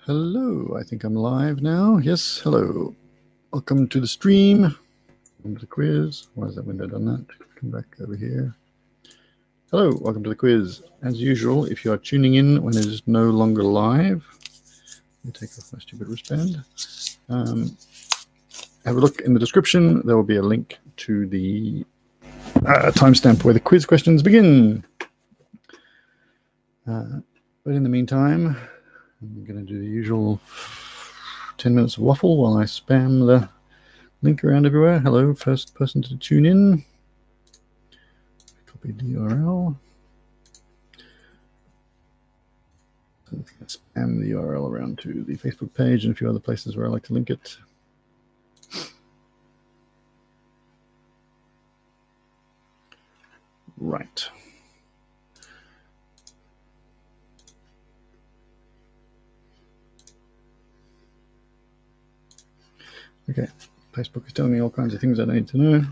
Hello, I think I'm live now. Yes, hello. Welcome to the stream. Welcome to the quiz. Why has that window done that? Come back over here. Hello, welcome to the quiz. As usual, if you are tuning in when it is no longer live, let me take off my stupid wristband. Have a look in the description. There will be a link to the timestamp where the quiz questions begin. But in the meantime, I'm going to do the usual 10 minutes of waffle while I spam the link around everywhere. Hello, first person to tune in. Copy the URL. Spam the URL around to the Facebook page and a few other places where I like to link it. Right. Okay, Facebook is telling me all kinds of things I need to know.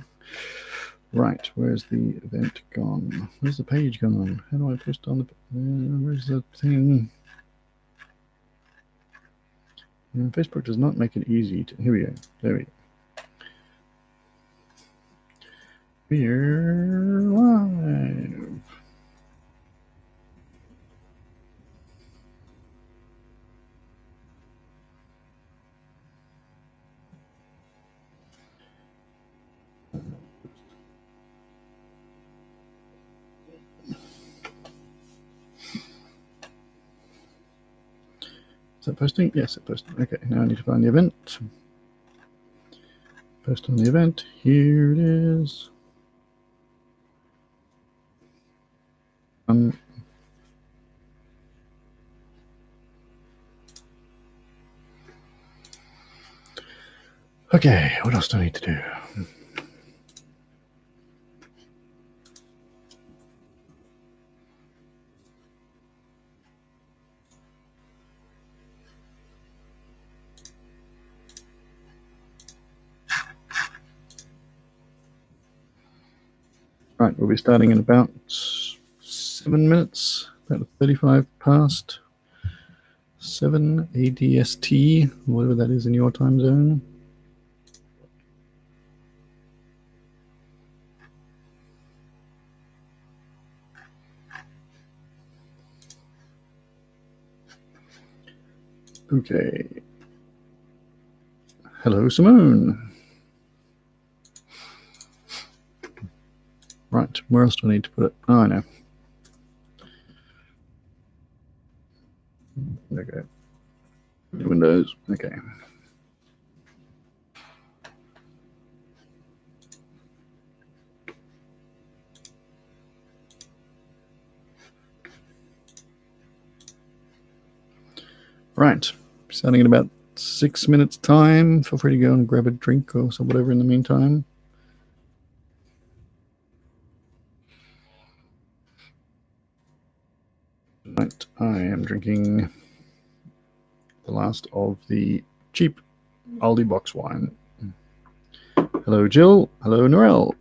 Right, where's the event gone? Where's the page gone? How do I post on the... where's the thing? Facebook does not make it easy to... Here we go. There we go. We're live. Is that posting? Yes, it's posting. Okay, now I need to find the event. Post on the event. Here it is. Okay, what else do I need to do? Right, we'll be starting in about 7 minutes, about 35 past 7 ADST, whatever that is in your time zone. Okay. Hello, Simone. Right, where else do I need to put it? Oh, I know. Okay. Windows. Okay. Right. Starting in about 6 minutes time. Feel free to go and grab a drink or some whatever in the meantime. Right. I am drinking the last of the cheap Aldi box wine. Hello, Jill. Hello, Norel.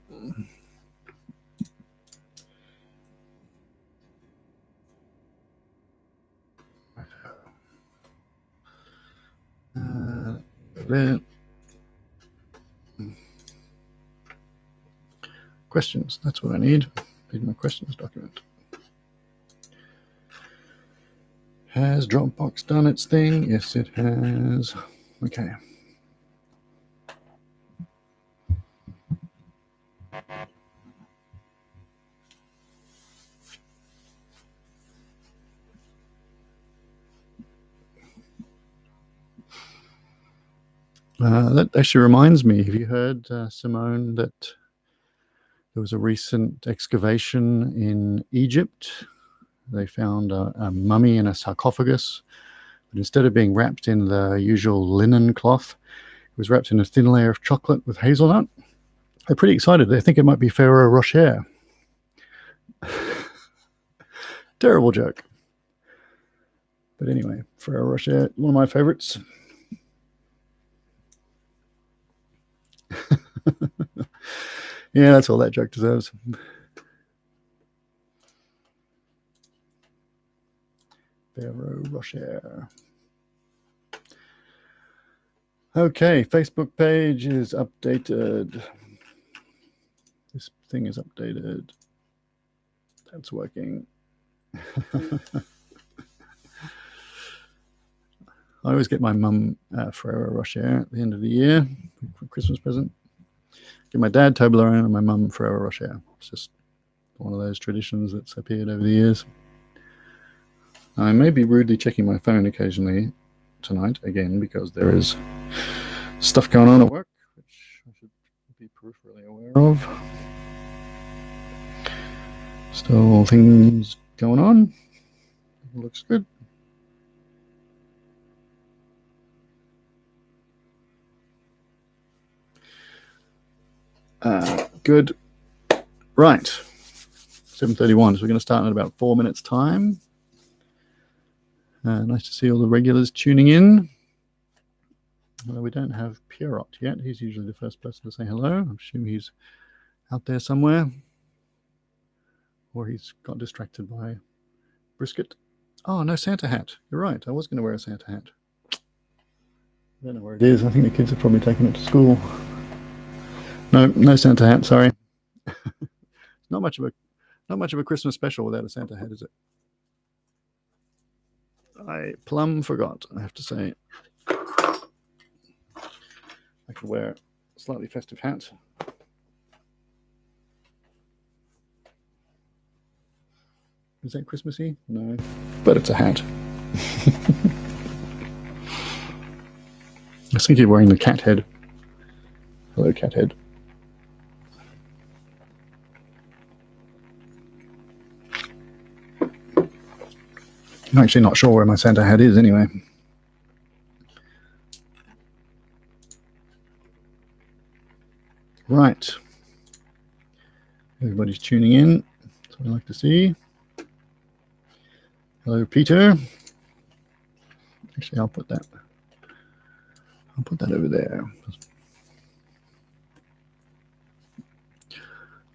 Questions. That's what I need. Need my questions document. Has Dropbox done its thing? Yes, it has. Okay. That actually reminds me, have you heard, Simone, that there was a recent excavation in Egypt? They found a mummy in a sarcophagus, but instead of being wrapped in the usual linen cloth, it was wrapped in a thin layer of chocolate with hazelnut. They're pretty excited. They think it might be Ferrero Rocher. Terrible joke. But anyway, Ferrero Rocher, one of my favorites. Yeah, that's all that joke deserves. Ferrero Rocher. Okay, Facebook page is updated. This thing is updated. That's working. I always get my mum Ferrero Rocher at the end of the year for Christmas present. Get my dad Toblerone and my mum Ferrero Rocher. It's just one of those traditions that's appeared over the years. I may be rudely checking my phone occasionally tonight again because there is stuff going on at work which I should be peripherally aware of. Still things going on. Looks good. Good. Right. 7:31. So we're going to start in about 4 minutes' time. Nice to see all the regulars tuning in. We don't have Pierrot yet. He's usually the first person to say hello. I'm assuming he's out there somewhere. Or he's got distracted by brisket. Oh, no Santa hat. You're right. I was going to wear a Santa hat. I don't know where it is. I think the kids have probably taken it to school. No Santa hat. Sorry. Not much of a Christmas special without a Santa hat, is it? I plumb forgot, I have to say. I could wear a slightly festive hat. Is that Christmassy? No, but it's a hat. I think you're wearing the cat head. Hello, cat head. I'm actually not sure where my Santa hat is anyway. Right. Everybody's tuning in. That's what I like to see. Hello, Peter. Actually, I'll put that over there.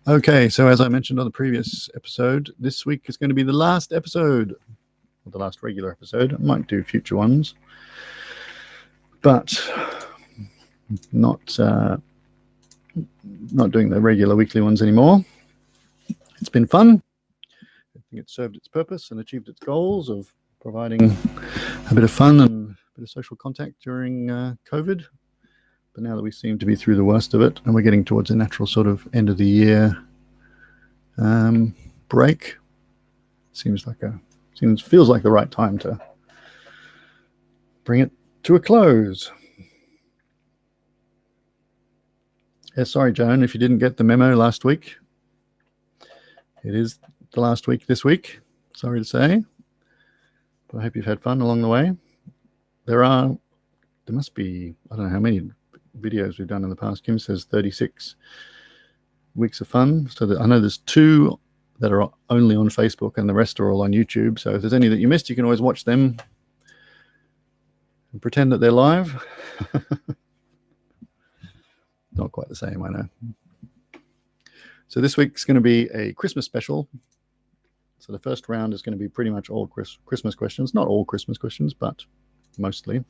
Okay, so as I mentioned on the previous episode, this week is going to be the last episode. The last regular episode. I might do future ones, but not doing the regular weekly ones anymore. It's been fun. I think it served its purpose and achieved its goals of providing a bit of fun and a bit of social contact during COVID. But now that we seem to be through the worst of it and we're getting towards a natural sort of end of the year break, feels like the right time to bring it to a close. Yeah, sorry, Joan, if you didn't get the memo last week. It is the last week this week. Sorry to say. But I hope you've had fun along the way. There must be, I don't know how many videos we've done in the past. Kim says 36 weeks of fun. So I know there's 2 that are only on Facebook and the rest are all on YouTube. So if there's any that you missed, you can always watch them and pretend that they're live. Not quite the same, I know. So this week's going to be a Christmas special. So the first round is going to be pretty much all Christmas questions. Not all Christmas questions, but mostly.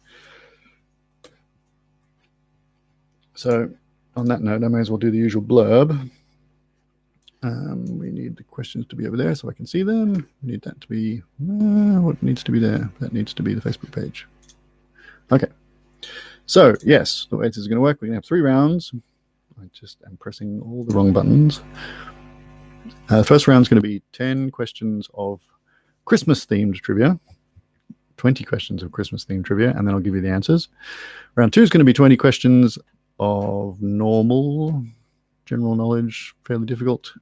So on that note, I may as well do the usual blurb. We need the questions to be over there so I can see them. We need that to be, what needs to be there? That needs to be the Facebook page. Okay. So, yes, the way this is going to work, we're going to have 3 rounds. I just am pressing all the wrong buttons. The first round is going to be 10 questions of Christmas-themed trivia. 20 questions of Christmas-themed trivia, and then I'll give you the answers. Round 2 is going to be 20 questions of normal, general knowledge, fairly difficult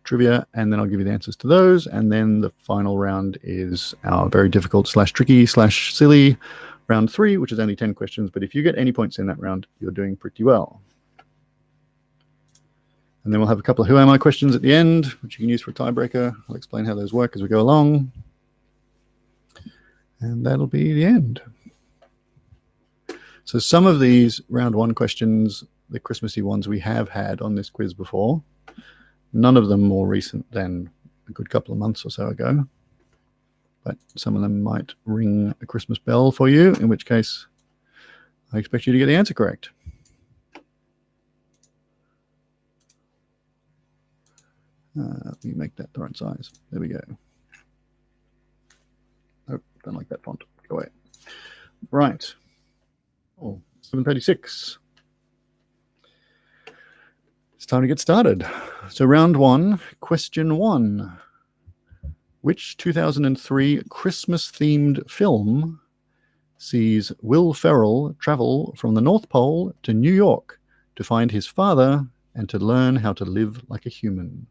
trivia, and then I'll give you the answers to those. And then the final round is our very difficult / tricky / silly round 3, which is only 10 questions. But if you get any points in that round, you're doing pretty well. And then we'll have a couple of Who Am I questions at the end, which you can use for a tiebreaker. I'll explain how those work as we go along. And that'll be the end. So some of these round 1 questions, the Christmassy ones, we have had on this quiz before. None of them more recent than a good couple of months or so ago. But some of them might ring a Christmas bell for you, in which case I expect you to get the answer correct. Let me make that the right size. There we go. Oh, don't like that font. Go away. Right. Oh, 7:36. It's time to get started. So round one, question one. Which 2003 Christmas-themed film sees Will Ferrell travel from the North Pole to New York to find his father and to learn how to live like a human?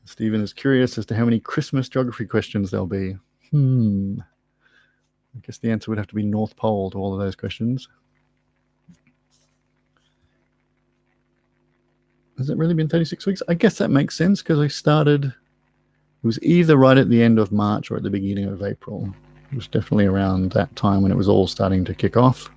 Stephen is curious as to how many Christmas geography questions there'll be. I guess the answer would have to be North Pole to all of those questions. Has it really been 36 weeks? I guess that makes sense because I started, it was either right at the end of March or at the beginning of April. It was definitely around that time when it was all starting to kick off,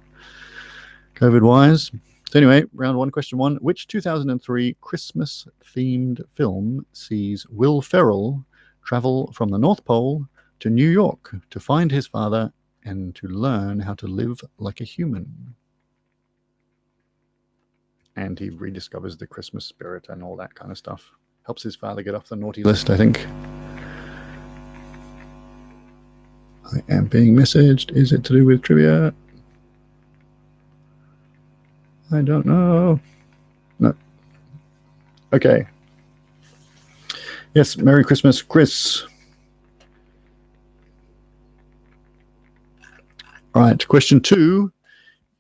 COVID-wise. So anyway, round one, question one. Which 2003 Christmas-themed film sees Will Ferrell travel from the North Pole to New York to find his father and to learn how to live like a human? And he rediscovers the Christmas spirit and all that kind of stuff. Helps his father get off the naughty list, I think. I am being messaged. Is it to do with trivia? I don't know. No. Okay. Yes, Merry Christmas, Chris. All right, question two.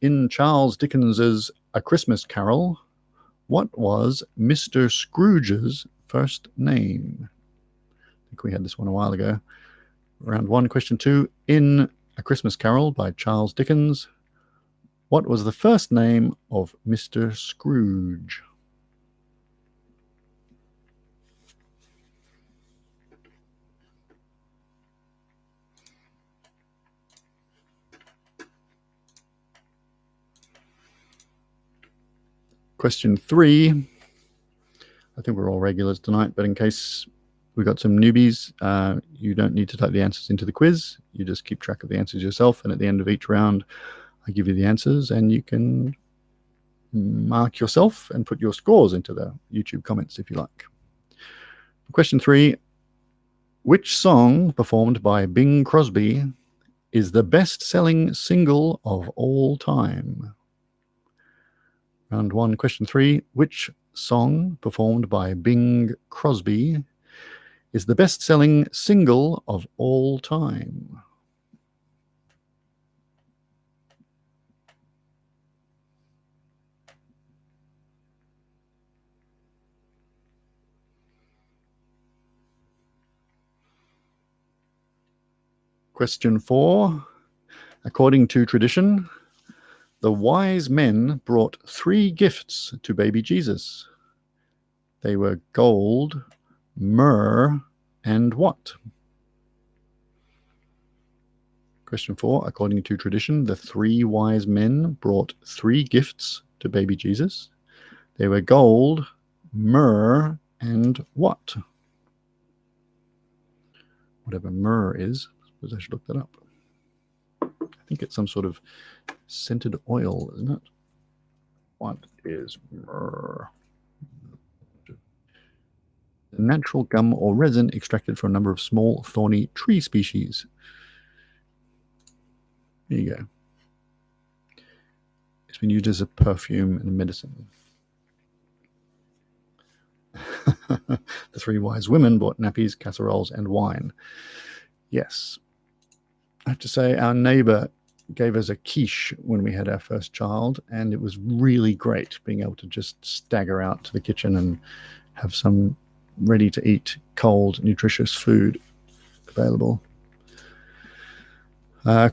In Charles Dickens's A Christmas Carol, what was Mr. Scrooge's first name? I think we had this one a while ago. Round one, question two. In A Christmas Carol by Charles Dickens, what was the first name of Mr. Scrooge? Question three. I think we're all regulars tonight, but in case we got some newbies, you don't need to type the answers into the quiz. You just keep track of the answers yourself, and at the end of each round, I give you the answers, and you can mark yourself and put your scores into the YouTube comments if you like. Question three. Which song performed by Bing Crosby is the best-selling single of all time? Round one, question three. Which song performed by Bing Crosby is the best-selling single of all time? Question four. According to tradition, the wise men brought 3 gifts to baby Jesus. They were gold, myrrh, and what? Question four. According to tradition, the 3 wise men brought 3 gifts to baby Jesus. They were gold, myrrh, and what? Whatever myrrh is, I suppose I should look that up. I think it's some sort of scented oil, isn't it? What is myrrh? A natural gum or resin extracted from a number of small thorny tree species. There you go. It's been used as a perfume and medicine. The 3 wise women bought nappies, casseroles, and wine. Yes. I have to say, our neighbor gave us a quiche when we had our first child, and it was really great being able to just stagger out to the kitchen and have some ready-to-eat, cold, nutritious food available.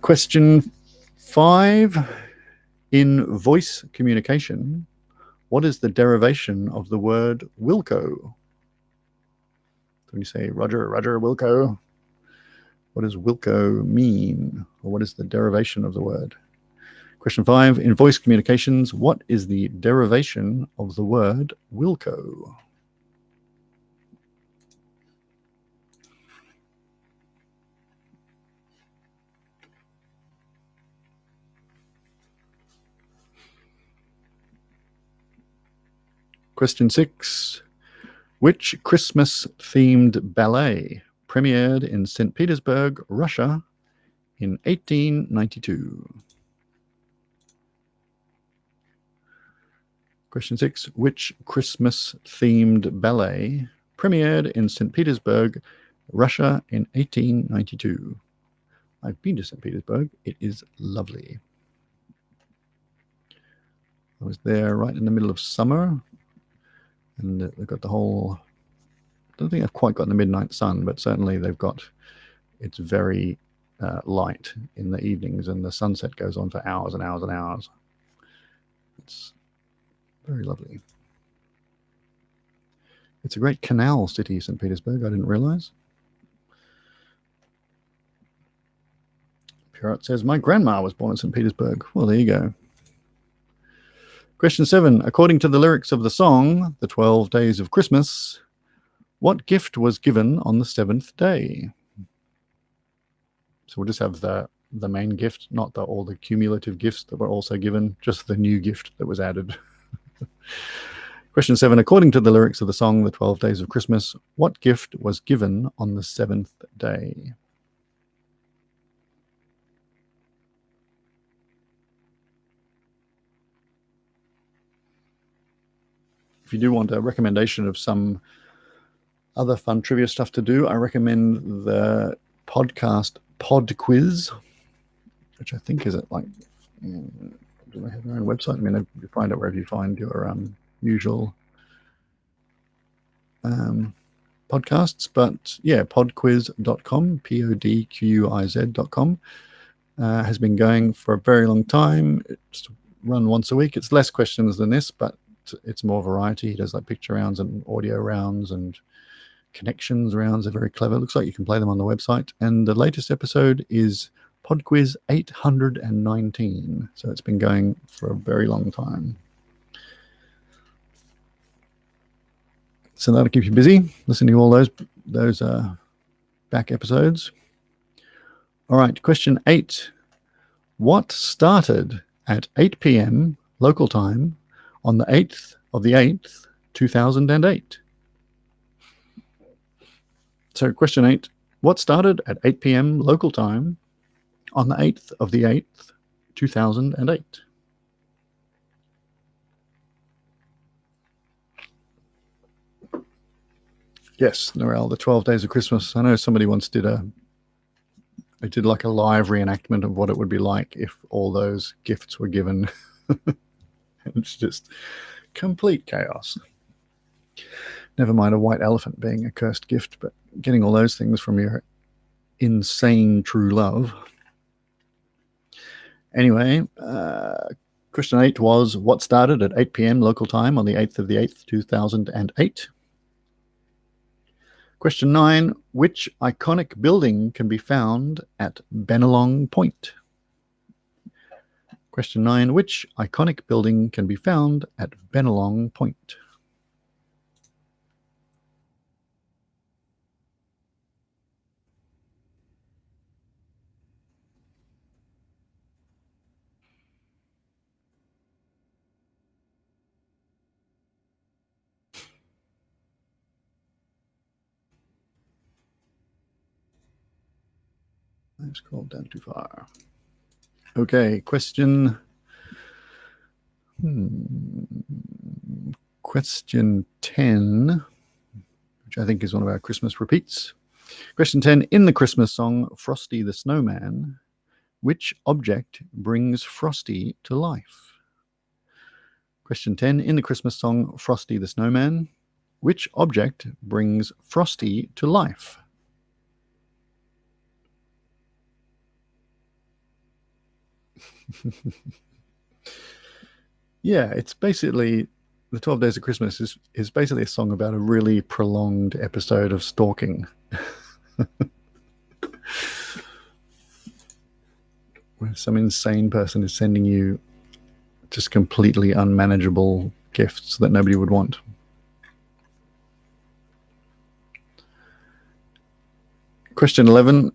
Question 5. In voice communication, what is the derivation of the word Wilco? When you say, Roger, Roger, Wilco, what does Wilco mean? Or what is the derivation of the word? Question 5. In voice communications, what is the derivation of the word Wilco? Question 6. Which Christmas-themed ballet premiered in St. Petersburg, Russia in 1892? Question 6. Which Christmas-themed ballet premiered in St. Petersburg, Russia in 1892? I've been to St. Petersburg. It is lovely. I was there right in the middle of summer, and they've got the whole, I don't think I've quite got the midnight sun, but certainly they've got, it's very light in the evenings, and the sunset goes on for hours and hours and hours. It's very lovely. It's a great canal city, St. Petersburg. I didn't realize. Pirate says, my grandma was born in St. Petersburg. Well, there you go. Question 7. According to the lyrics of the song, The 12 Days of Christmas, what gift was given on the 7th day? So we'll just have the main gift, not all the cumulative gifts that were also given, just the new gift that was added. Question 7. According to the lyrics of the song, The 12 Days of Christmas, what gift was given on the 7th day? If you do want a recommendation of some other fun trivia stuff to do, I recommend the podcast Pod Quiz, which I think is like, do they have their own website? I mean, you find it wherever you find your usual podcasts, but yeah, podquiz.com, podquiz.com, has been going for a very long time. It's run once a week. It's less questions than this, but it's more variety. He does like picture rounds and audio rounds and connections rounds. Are very clever. Looks like you can play them on the website. And the latest episode is PodQuiz 819. So it's been going for a very long time. So that'll keep you busy listening to all those back episodes. All right, question 8. What started at 8 p.m. local time on the 8th of the 8th, 2008? So question 8, what started at 8 p.m. local time on the 8th of the 8th, 2008? Yes, Noel, the 12 Days of Christmas. I know somebody once did like a live reenactment of what it would be like if all those gifts were given. It's just complete chaos. Never mind a white elephant being a cursed gift, but getting all those things from your insane true love. Anyway, question 8 was, what started at 8 p.m. local time on the 8th of the 8th, 2008? Question 9, which iconic building can be found at Bennelong Point? Question 9, which iconic building can be found at Bennelong Point? I scrolled down too far. Okay, question 10, which I think is one of our Christmas repeats. Question 10, in the Christmas song Frosty the Snowman, which object brings Frosty to life? Question 10, in the Christmas song Frosty the Snowman, which object brings Frosty to life? Yeah, it's basically, the 12 Days of Christmas is basically a song about a really prolonged episode of stalking. Where some insane person is sending you just completely unmanageable gifts that nobody would want. Question 11,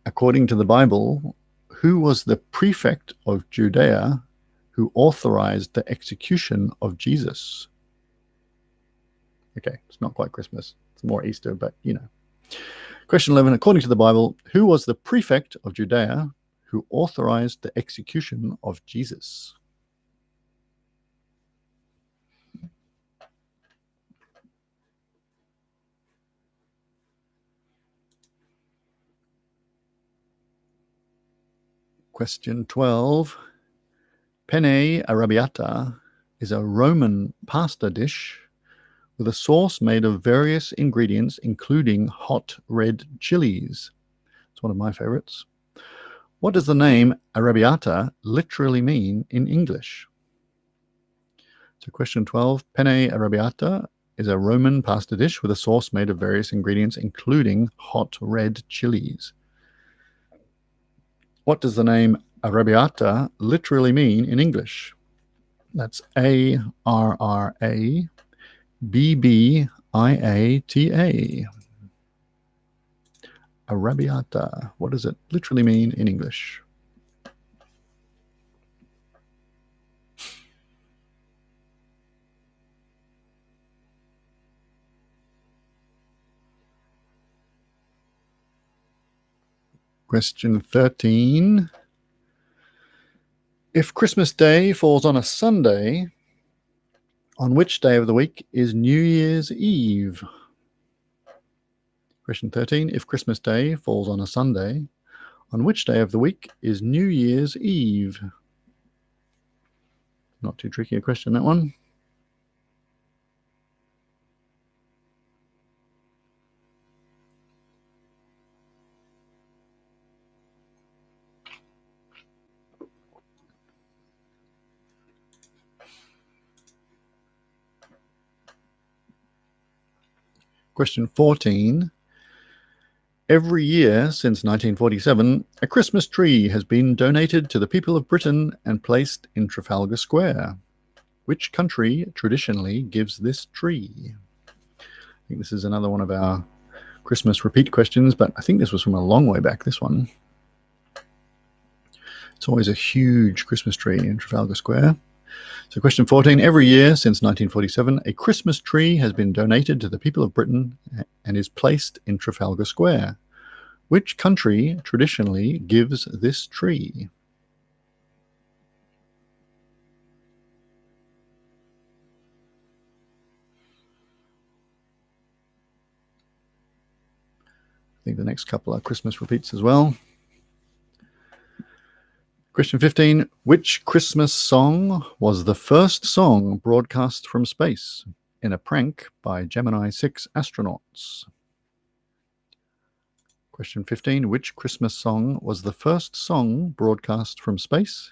according to the Bible, who was the prefect of Judea who authorized the execution of Jesus? Okay, it's not quite Christmas. It's more Easter, but you know. Question 11. According to the Bible, who was the prefect of Judea who authorized the execution of Jesus? Question 12. Penne arrabbiata is a Roman pasta dish with a sauce made of various ingredients, including hot red chilies. It's one of my favorites. What does the name arrabbiata literally mean in English? So question 12, penne arrabbiata is a Roman pasta dish with a sauce made of various ingredients, including hot red chilies. What does the name arrabbiata literally mean in English? That's ARRABBIATA. Arrabbiata. What does it literally mean in English? Question 13. If Christmas Day falls on a Sunday, on which day of the week is New Year's Eve? Question 13. If Christmas Day falls on a Sunday, on which day of the week is New Year's Eve? Not too tricky a question, that one. Question 14. Every year since 1947, a Christmas tree has been donated to the people of Britain and placed in Trafalgar Square. Which country traditionally gives this tree? I think this is another one of our Christmas repeat questions, but I think this was from a long way back, this one. It's always a huge Christmas tree in Trafalgar Square. So question 14, every year since 1947, a Christmas tree has been donated to the people of Britain and is placed in Trafalgar Square. Which country traditionally gives this tree? I think the next couple are Christmas repeats as well. Question 15. Which Christmas song was the first song broadcast from space in a prank by Gemini 6 astronauts? Question 15. Which Christmas song was the first song broadcast from space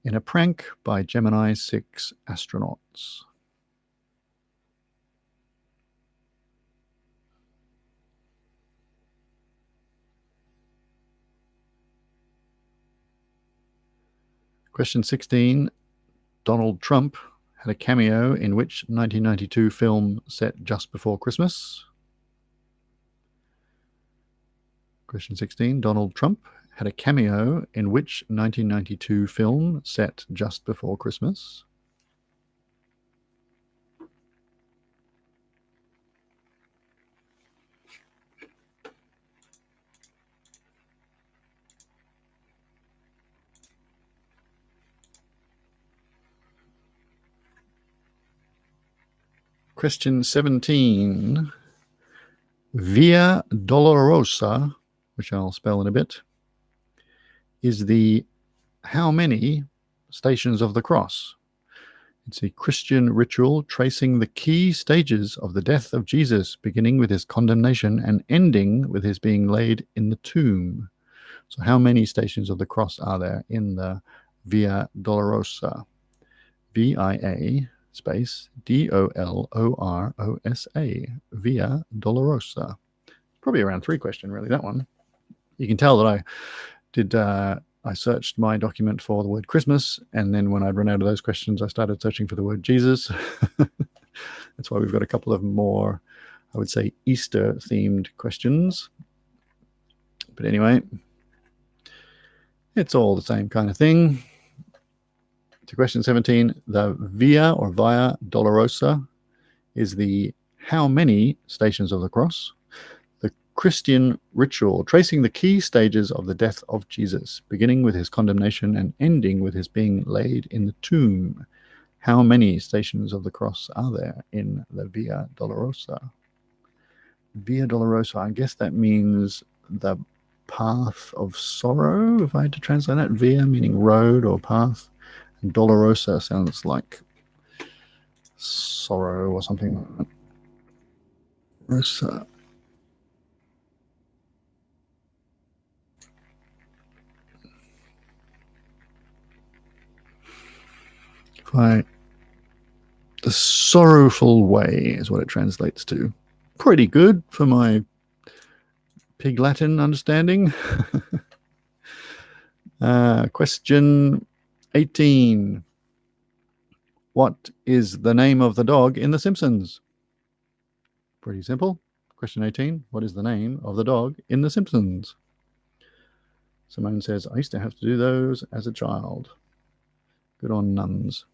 in a prank by Gemini 6 astronauts? Question 16. Donald Trump had a cameo in which 1992 film set just before Christmas? Question 16. Donald Trump had a cameo in which 1992 film set just before Christmas? Question 17. Via Dolorosa, which I'll spell in a bit, is the how many Stations of the Cross? It's a Christian ritual tracing the key stages of the death of Jesus, beginning with his condemnation and ending with his being laid in the tomb. So how many Stations of the Cross are there in the Via Dolorosa? VIA space DOLOROSA, Via Dolorosa. Probably around 3 question, really, that one. You can tell that I searched my document for the word Christmas, and then when I'd run out of those questions, I started searching for the word Jesus. That's why we've got a couple of more, I would say, Easter-themed questions. But anyway, it's all the same kind of thing. To question 17, the Via or Via Dolorosa is the How many Stations of the Cross? The Christian ritual, tracing the key stages of the death of Jesus, beginning with his condemnation and ending with his being laid in the tomb. How many Stations of the Cross are there in the Via Dolorosa? Via Dolorosa, I guess that means the path of sorrow, if I had to translate that. Via meaning road or path. And Dolorosa sounds like sorrow or something like that. Rosa. The sorrowful way is what it translates to. Pretty good for my pig Latin understanding. Question 18. What is the name of the dog in The Simpsons? Pretty simple. Question 18. What is the name of the dog in The Simpsons? Simone says, I used to have to do those as a child. Good on nuns.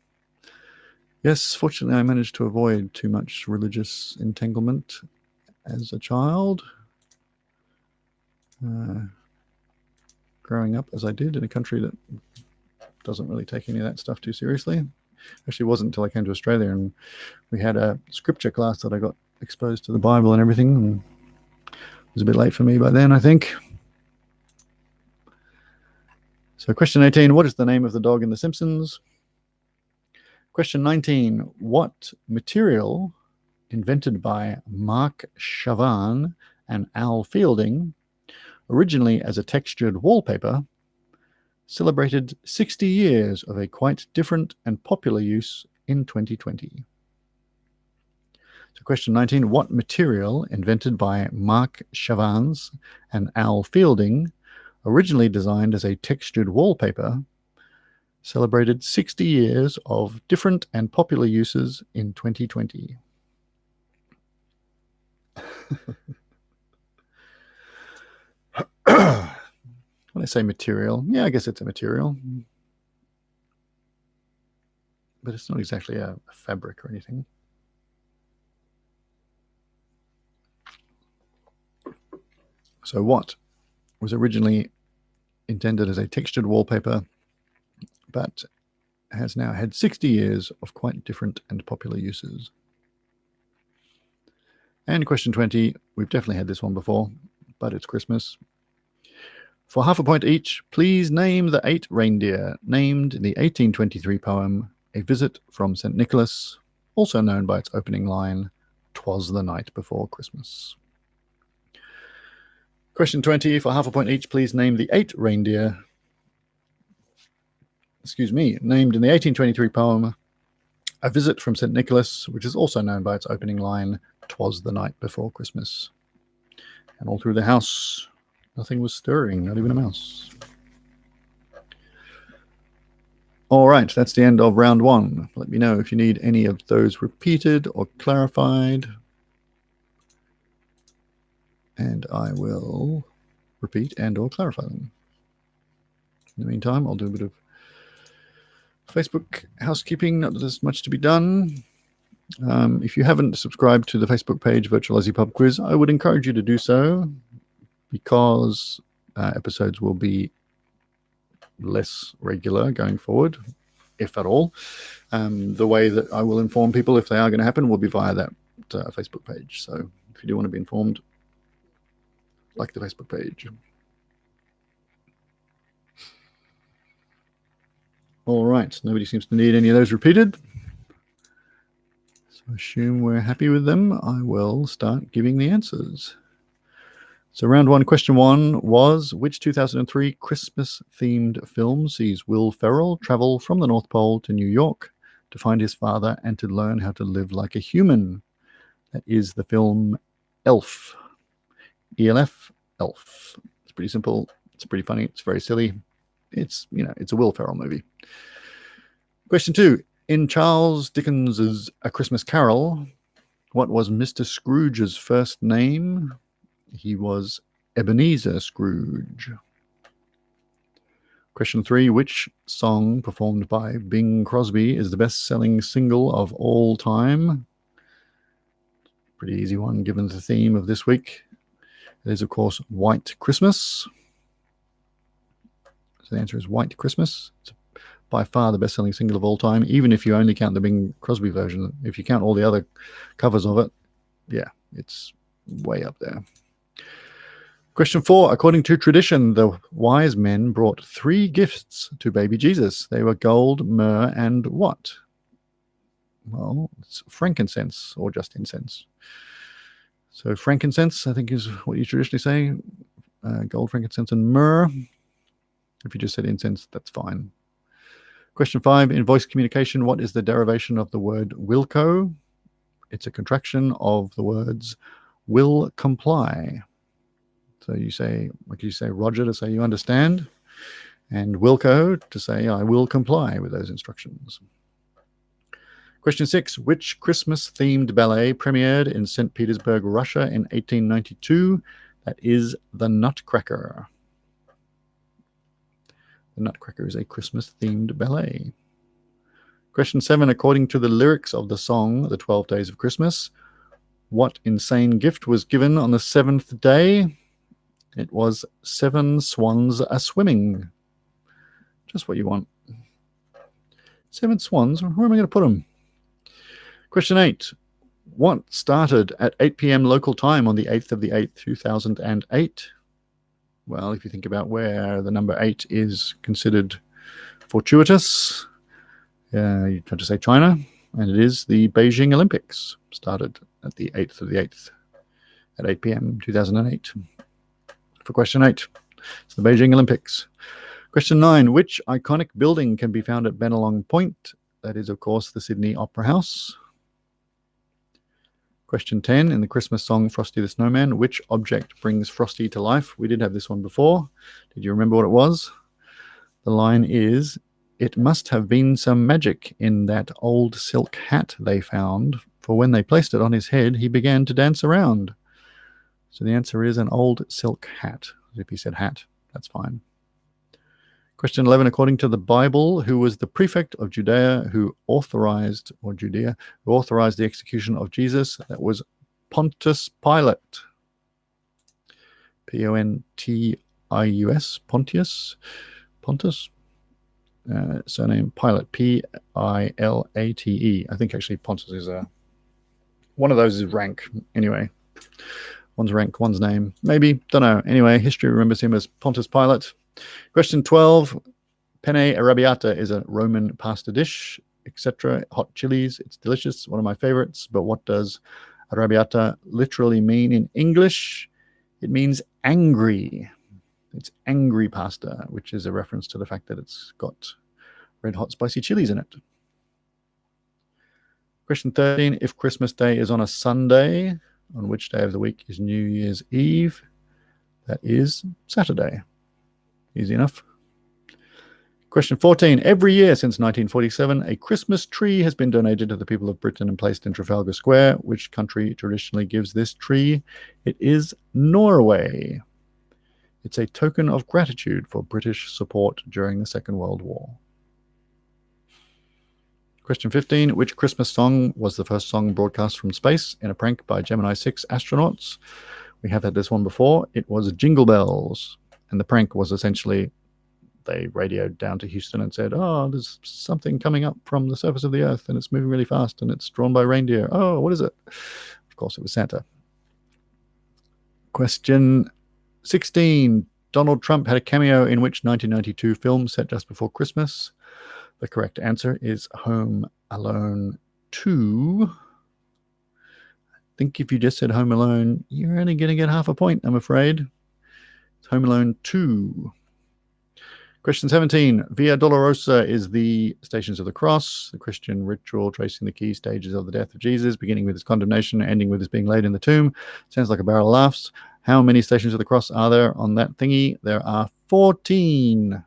Yes, fortunately I managed to avoid too much religious entanglement as a child. Growing up as I did in a country that doesn't really take any of that stuff too seriously. Actually, it wasn't until I came to Australia and we had a scripture class that I got exposed to the Bible and everything. And it was a bit late for me by then, I think. So question 18, what is the name of the dog in The Simpsons? Question 19, what material invented by Mark Chavan and Al Fielding, originally as a textured wallpaper, celebrated 60 years of a quite different and popular use in 2020? So question 19, what material invented by Mark Chavans and Al Fielding, originally designed as a textured wallpaper, celebrated 60 years of different and popular uses in 2020? When I say material, yeah, I guess it's a material. But it's not exactly a fabric or anything. So what was originally intended as a textured wallpaper, but has now had 60 years of quite different and popular uses? And question 20, we've definitely had this one before, but it's Christmas. For half a point each, please name the 8 reindeer named in the 1823 poem A Visit from St. Nicholas, also known by its opening line, "'Twas the night before Christmas." Question 20, for half a point each, please name the 8 reindeer, named in the 1823 poem A Visit from St. Nicholas, which is also known by its opening line, "'Twas the night before Christmas." And all through the house, nothing was stirring, not even a mouse. All right, that's the end of round 1. Let me know if you need any of those repeated or clarified, and I will repeat and or clarify them. In the meantime, I'll do a bit of Facebook housekeeping. Not that there's much to be done. If you haven't subscribed to the Facebook page, Virtual Aussie Pub Quiz, I would encourage you to do so, because episodes will be less regular going forward, if at all. The way that I will inform people if they are going to happen will be via that Facebook page. So if you do want to be informed, like the Facebook page. All right, nobody seems to need any of those repeated. So I assume we're happy with them. I will start giving the answers. So round 1, question 1 was, which 2003 Christmas-themed film sees Will Ferrell travel from the North Pole to New York to find his father and to learn how to live like a human? That is the film Elf. ELF, Elf. It's pretty simple. It's pretty funny. It's very silly. It's a Will Ferrell movie. Question 2. In Charles Dickens's A Christmas Carol, what was Mr. Scrooge's first name? He was Ebenezer Scrooge. Question 3. Which song performed by Bing Crosby is the best-selling single of all time? Pretty easy one given the theme of this week. It is, of course, White Christmas. So the answer is White Christmas. It's by far the best-selling single of all time, even if you only count the Bing Crosby version. If you count all the other covers of it, yeah, it's way up there. Question 4. According to tradition, the wise men brought 3 gifts to baby Jesus. They were gold, myrrh, and what? Well, it's frankincense or just incense. So frankincense, I think, is what you traditionally say. Gold, frankincense, and myrrh. If you just said incense, that's fine. Question 5. In voice communication, what is the derivation of the word wilco? It's a contraction of the words will comply. So you say, like you say Roger to say you understand, and Wilco to say I will comply with those instructions. Question 6. Which Christmas-themed ballet premiered in St. Petersburg, Russia in 1892? That is The Nutcracker. The Nutcracker is a Christmas-themed ballet. Question 7. According to the lyrics of the song The 12 Days of Christmas, what insane gift was given on the 7th day? It was 7 swans a-swimming. Just what you want. 7 swans? Where am I going to put them? Question 8. What started at 8 p.m. local time on the 8th of the 8th, 2008? Well, if you think about where the number 8 is considered fortuitous, you try to say China, and it is the Beijing Olympics. Started at the 8th of the 8th at 8 p.m. 2008. For question 8, it's the Beijing Olympics. Question 9, which iconic building can be found at Bennelong Point? That is, of course, the Sydney Opera House. Question 10, in the Christmas song Frosty the Snowman, which object brings Frosty to life? We did have this one before. Did you remember what it was? The line is, it must have been some magic in that old silk hat they found, for when they placed it on his head, he began to dance around. So the answer is an old silk hat. If he said hat, that's fine. Question 11. According to the Bible, who was the prefect of Judea who authorized the execution of Jesus? That was Pontius Pilate. P-O-N-T-I-U-S. Pontius. Surname Pilate. P-I-L-A-T-E. I think actually Pontius is one of those is rank. Anyway. One's rank, one's name. Maybe, don't know. Anyway, history remembers him as Pontius Pilate. Question 12. Penne arrabbiata is a Roman pasta dish, etc. Hot chilies. It's delicious. One of my favorites. But what does arrabbiata literally mean in English? It means angry. It's angry pasta, which is a reference to the fact that it's got red hot spicy chilies in it. Question 13. If Christmas Day is on a Sunday, on which day of the week is New Year's Eve? That is Saturday. Easy enough. Question 14. Every year since 1947, a Christmas tree has been donated to the people of Britain and placed in Trafalgar Square. Which country traditionally gives this tree? It is Norway. It's a token of gratitude for British support during the Second World War. Question 15. Which Christmas song was the first song broadcast from space in a prank by Gemini 6 astronauts? We have had this one before. It was Jingle Bells. And the prank was essentially they radioed down to Houston and said, oh, there's something coming up from the surface of the Earth and it's moving really fast and it's drawn by reindeer. Oh, what is it? Of course, it was Santa. Question 16. Donald Trump had a cameo in which 1992 film set just before Christmas? The correct answer is Home Alone 2. I think if you just said Home Alone, you're only going to get half a point, I'm afraid. It's Home Alone 2. Question 17. Via Dolorosa is the Stations of the Cross, the Christian ritual tracing the key stages of the death of Jesus, beginning with his condemnation, ending with his being laid in the tomb. Sounds like a barrel of laughs. How many Stations of the Cross are there on that thingy? There are 14.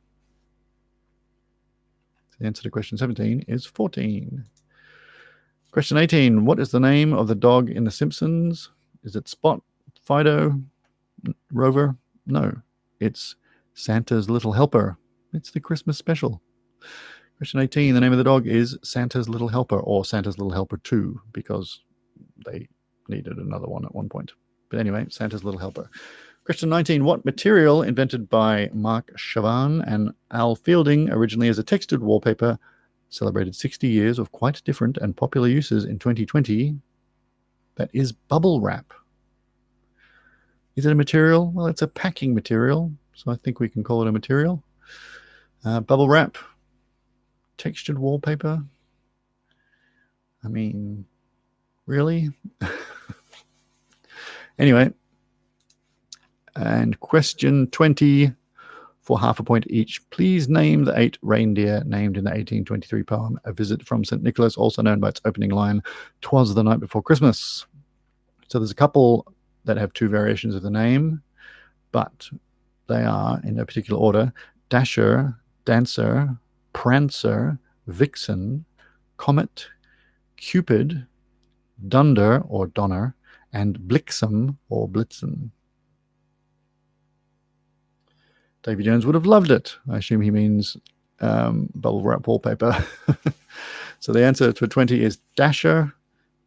The answer to question 17 is 14. Question 18. What is the name of the dog in The Simpsons? Is it Spot, Fido, Rover? No, it's Santa's Little Helper. It's the Christmas special. Question 18. The name of the dog is Santa's Little Helper or Santa's Little Helper 2 because they needed another one at one point. But anyway, Santa's Little Helper. Question 19. What material invented by Mark Chavan and Al Fielding originally as a textured wallpaper celebrated 60 years of quite different and popular uses in 2020? That is bubble wrap. Is it a material? Well, it's a packing material, so I think we can call it a material. Bubble wrap, textured wallpaper. I mean, really? Anyway, and question 20 for half a point each. Please name the 8 reindeer named in the 1823 poem A Visit from St. Nicholas, also known by its opening line, "'Twas the night before Christmas." So there's a couple that have 2 variations of the name, but they are, in no particular order, Dasher, Dancer, Prancer, Vixen, Comet, Cupid, Dunder or Donner, and Blixen or Blitzen. Davy Jones would have loved it. I assume he means bubble wrap wallpaper. So the answer to 20 is Dasher,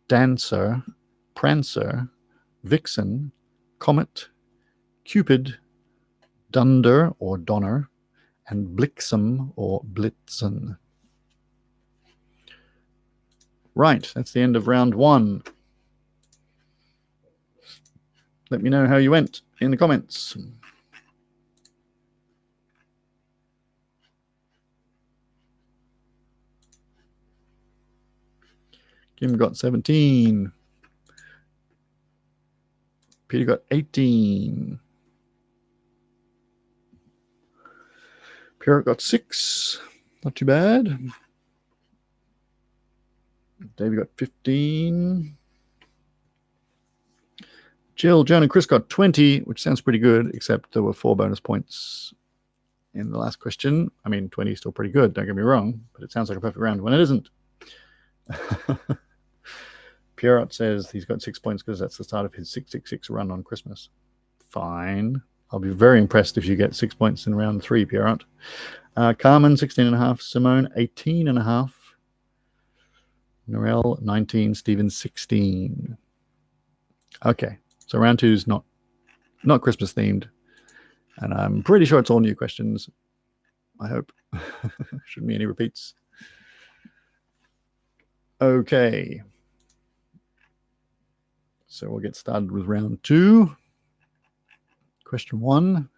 Dancer, Prancer, Vixen, Comet, Cupid, Dunder or Donner, and Blixen or Blitzen. Right, that's the end of round 1. Let me know how you went in the comments. Kim got 17. Peter got 18. Pierrot got 6. Not too bad. David got 15. Jill, Joan, and Chris got 20, which sounds pretty good, except there were 4 bonus points in the last question. I mean, 20 is still pretty good, don't get me wrong, but it sounds like a perfect round when it isn't. Pierrot says he's got 6 points because that's the start of his 666 run on Christmas. Fine. I'll be very impressed if you get 6 points in round 3, Pierrot. Carmen, 16.5. Simone, 18.5. Norel, 19. Stephen, 16. Okay, so round 2 is not Christmas themed, and I'm pretty sure it's all new questions. I hope. Shouldn't be any repeats. Okay. So we'll get started with round 2. Question 1.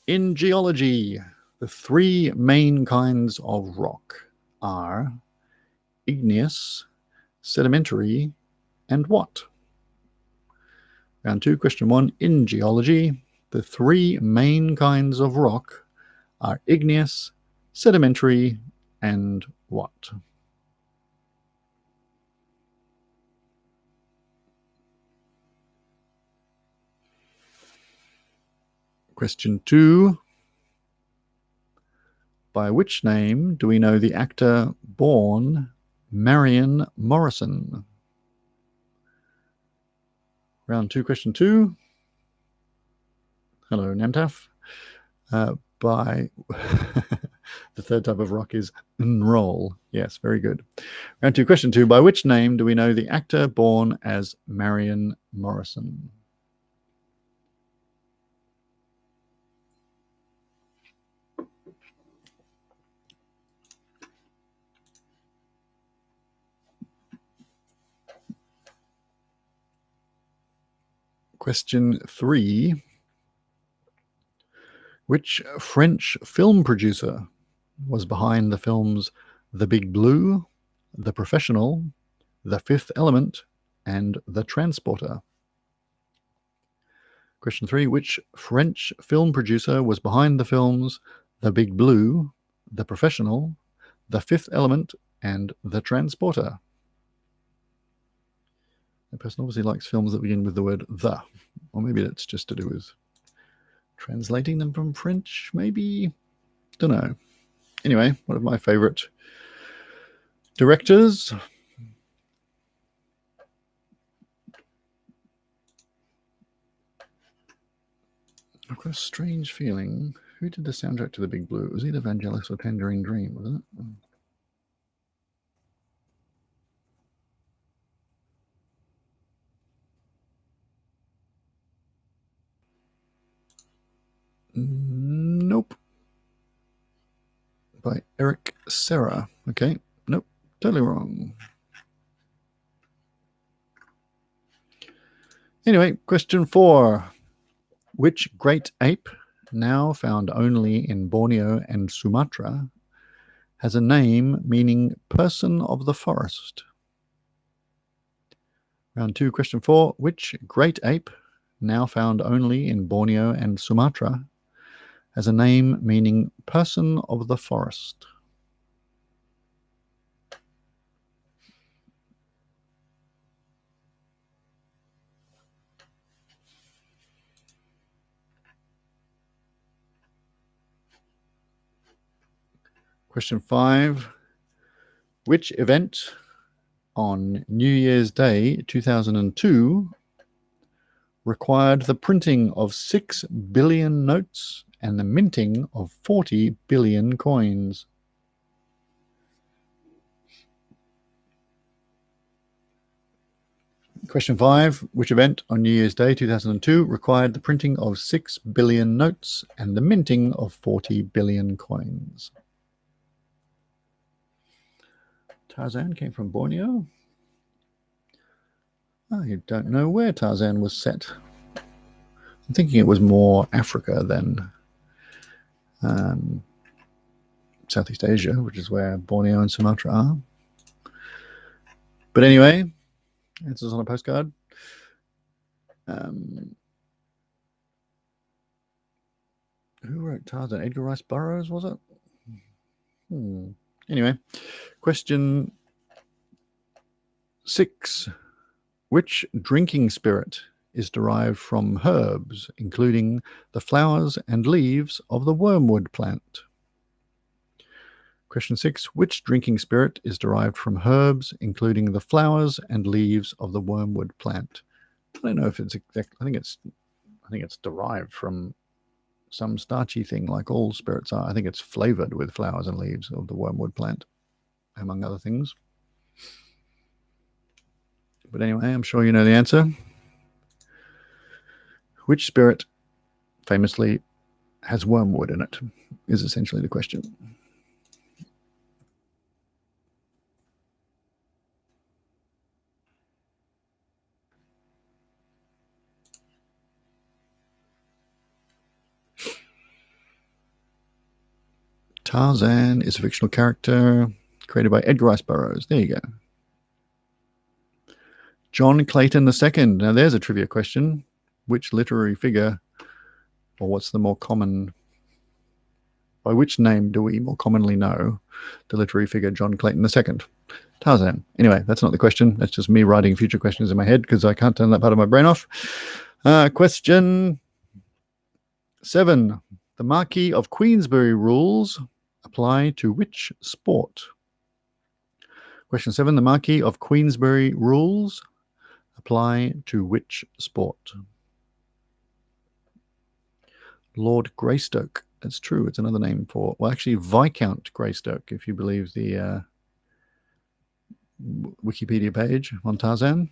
In geology, the 3 main kinds of rock are igneous, sedimentary, and what? Round 2, question 1. In geology, the 3 main kinds of rock are igneous, sedimentary, and what? Question 2. By which name do we know the actor born Marion Morrison? Round 2, question 2. Hello, Namtaf. By the 3rd type of rock is enroll. Yes, very good. Round 2, question 2. By which name do we know the actor born as Marion Morrison? Question 3. Which French film producer was behind the films The Big Blue, The Professional, The Fifth Element, and The Transporter? Question 3. Which French film producer was behind the films The Big Blue, The Professional, The Fifth Element, and The Transporter? The person obviously likes films that begin with the word the, or maybe that's just to do with translating them from French, maybe? Don't know. Anyway, one of my favorite directors. I've got a strange feeling. Who did the soundtrack to The Big Blue? It was either Vangelis or Tangerine Dream, wasn't it? Nope. By Eric Serra. Okay. Nope. Totally wrong. Anyway, question 4. Which great ape, now found only in Borneo and Sumatra, has a name meaning person of the forest? Round 2, question 4. Which great ape, now found only in Borneo and Sumatra, has a name meaning person of the forest? Question 5. Which event on New Year's Day 2002 required the printing of 6 billion notes and the minting of 40 billion coins? Question 5. Which event on New Year's Day 2002 required the printing of 6 billion notes and the minting of 40 billion coins? Tarzan came from Borneo. I don't know where Tarzan was set. I'm thinking it was more Africa than Southeast Asia, which is where Borneo and Sumatra are. But anyway, answers on a postcard. Who wrote Tarzan? Edgar Rice Burroughs, was it? Anyway, question 6. Which drinking spirit is derived from herbs, including the flowers and leaves of the wormwood plant? Question 6. Which drinking spirit is derived from herbs, including the flowers and leaves of the wormwood plant? I don't know if it's exact. I think it's derived from some starchy thing, like all spirits are. I think it's flavored with flowers and leaves of the wormwood plant, among other things. But anyway, I'm sure you know the answer. Which spirit famously has wormwood in it is essentially the question. Tarzan is a fictional character created by Edgar Rice Burroughs. There you go. John Clayton II. Now there's a trivia question. Which literary figure, or what's the more common, by which name do we more commonly know the literary figure John Clayton II? Tarzan. Anyway, that's not the question. That's just me writing future questions in my head because I can't turn that part of my brain off. Question 7. The Marquis of Queensberry rules apply to which sport? Question 7. The Marquis of Queensberry rules apply to which sport? Lord Greystoke. That's true. It's another name for, well, actually, Viscount Greystoke, if you believe the Wikipedia page on Tarzan.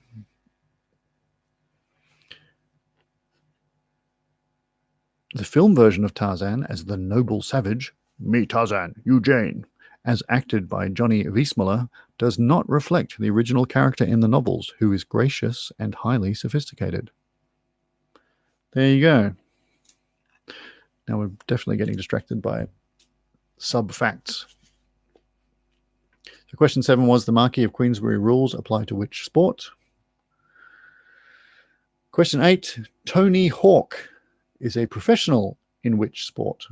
The film version of Tarzan as the noble savage, me Tarzan, you Jane, as acted by Johnny Weissmuller, does not reflect the original character in the novels, who is gracious and highly sophisticated. There you go. Now we're definitely getting distracted by sub-facts. So question 7 was, the Marquis of Queensberry rules apply to which sport? Question 8, Tony Hawk is a professional in which sport?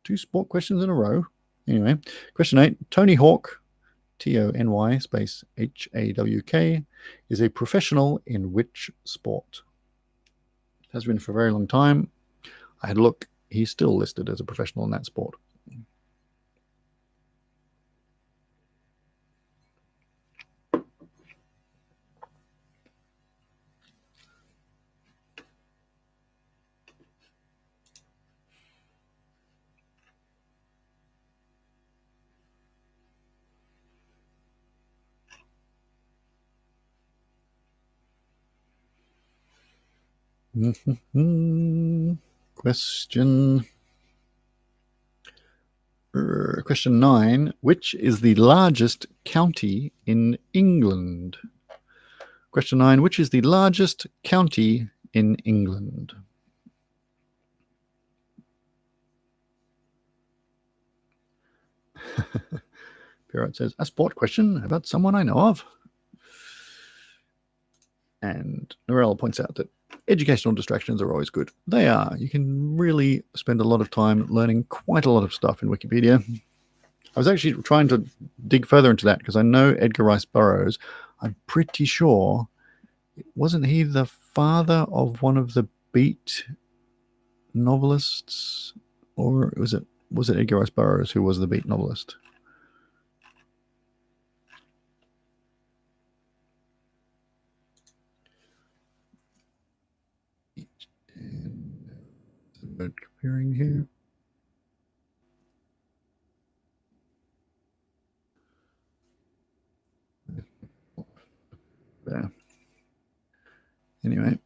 2 sport questions in a row. Anyway, question 8, Tony Hawk, Tony space Hawk, is a professional in which sport? It has been for a very long time. I had a look. He's still listed as a professional in that sport. Question Question 9. Which is the largest county in England? Question 9. Which is the largest county in England? Pirate says, a sport question about someone I know of. And Norell points out that educational distractions are always good. They are. You can really spend a lot of time learning quite a lot of stuff in Wikipedia. I was actually trying to dig further into that because I know Edgar Rice Burroughs. I'm pretty sure, wasn't he the father of one of the beat novelists? Or was it Edgar Rice Burroughs who was the beat novelist? Comparing here. There. Anyway.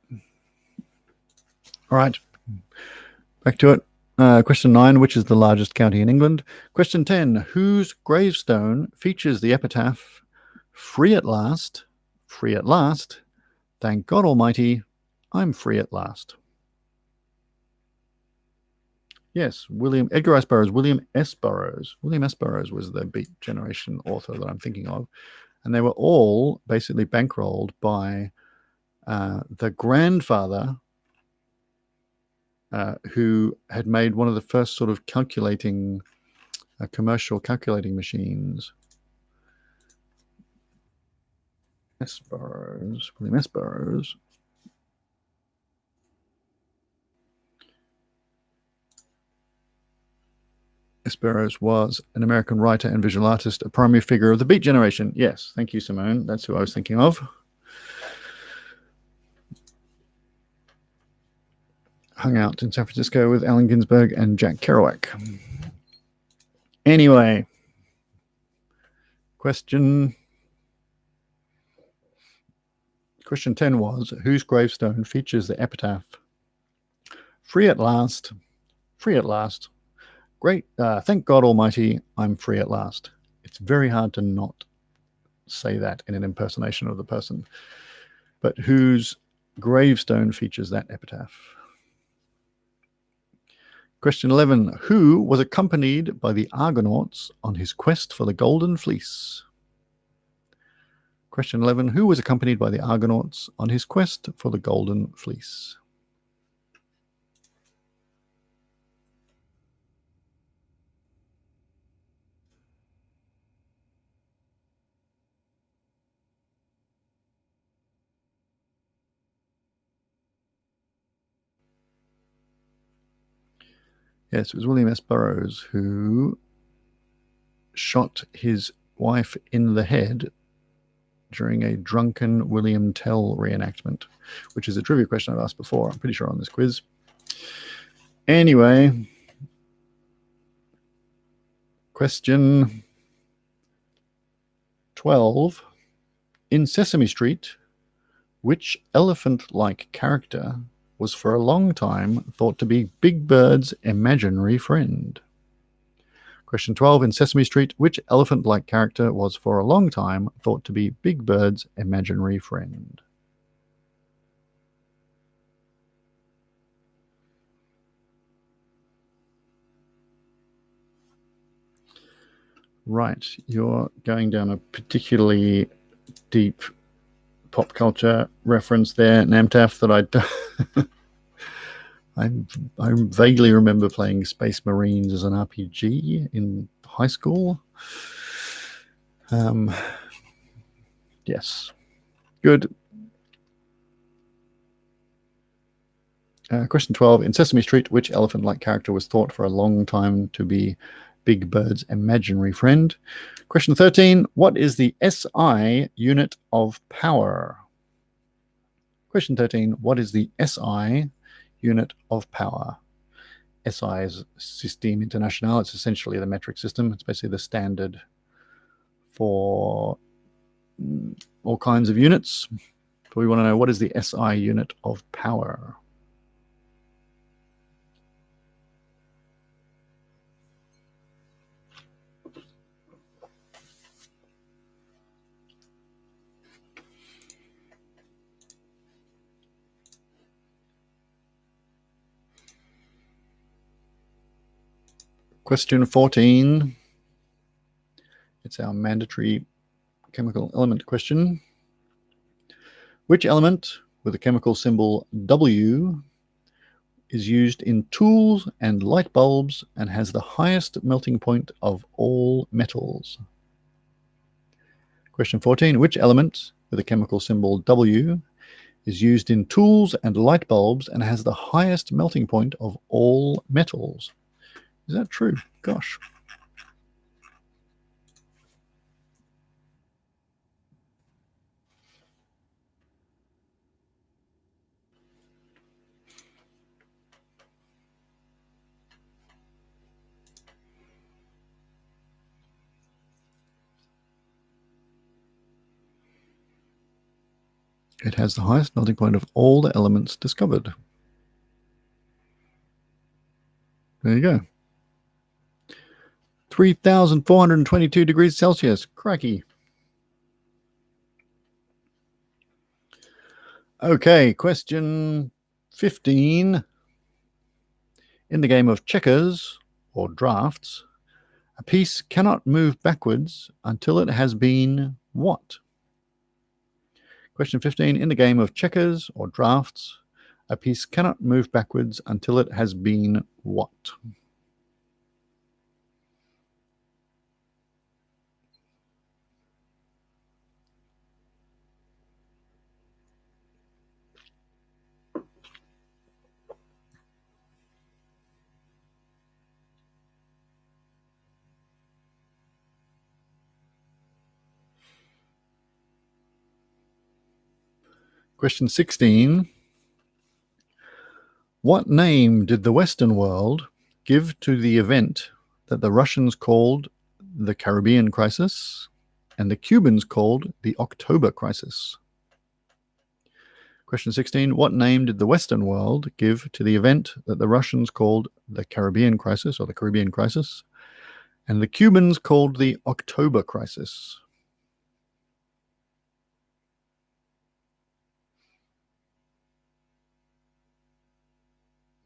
All right. Back to it. Question 9, which is the largest county in England? Question 10, whose gravestone features the epitaph, free at last, thank God Almighty, I'm free at last. Yes, Edgar Rice Burroughs, William S. Burroughs. William S. Burroughs was the Beat Generation author that I'm thinking of. And they were all basically bankrolled by the grandfather who had made one of the first sort of commercial calculating machines. William S. Burroughs. S. Burroughs was an American writer and visual artist, a primary figure of the Beat Generation. Yes, thank you, Simone. That's who I was thinking of. Hung out in San Francisco with Allen Ginsberg and Jack Kerouac. Anyway, question 10 was, whose gravestone features the epitaph, free at last, great, thank God Almighty, I'm free at last. It's very hard to not say that in an impersonation of the person. But whose gravestone features that epitaph? Question 11, who was accompanied by the Argonauts on his quest for the Golden Fleece? Question 11, who was accompanied by the Argonauts on his quest for the Golden Fleece? Yes, it was William S. Burroughs who shot his wife in the head during a drunken William Tell reenactment, which is a trivia question I've asked before, I'm pretty sure, on this quiz. Anyway, question 12. In Sesame Street, which elephant-like character was for a long time thought to be Big Bird's imaginary friend? Question 12. In Sesame Street, which elephant-like character was for a long time thought to be Big Bird's imaginary friend? Right, you're going down a particularly deep pop culture reference there, Namtaf, that I vaguely remember playing Space Marines as an RPG in high school. Yes, good. Question 12. In Sesame Street, which elephant-like character was thought for a long time to be Big Bird's imaginary friend? Question 13. What is the SI unit of power? Question 13. What is the SI unit of power? SI is Système International. It's essentially the metric system. It's basically the standard for all kinds of units. But we want to know, what is the SI unit of power? Question 14. It's our mandatory chemical element question. Which element with the chemical symbol W is used in tools and light bulbs and has the highest melting point of all metals? Question 14. Which element with the chemical symbol W is used in tools and light bulbs and has the highest melting point of all metals? Is that true? Gosh. It has the highest melting point of all the elements discovered. There you go. 3,422 degrees Celsius. Cracky. Okay, question 15. In the game of checkers, or drafts, a piece cannot move backwards until it has been what? Question 15. In the game of checkers, or drafts, a piece cannot move backwards until it has been what? Question 16. What name did the Western world give to the event that the Russians called the Caribbean Crisis and the Cubans called the October Crisis? Question 16. What name did the Western world give to the event that the Russians called the Caribbean Crisis or the Caribbean Crisis and the Cubans called the October Crisis?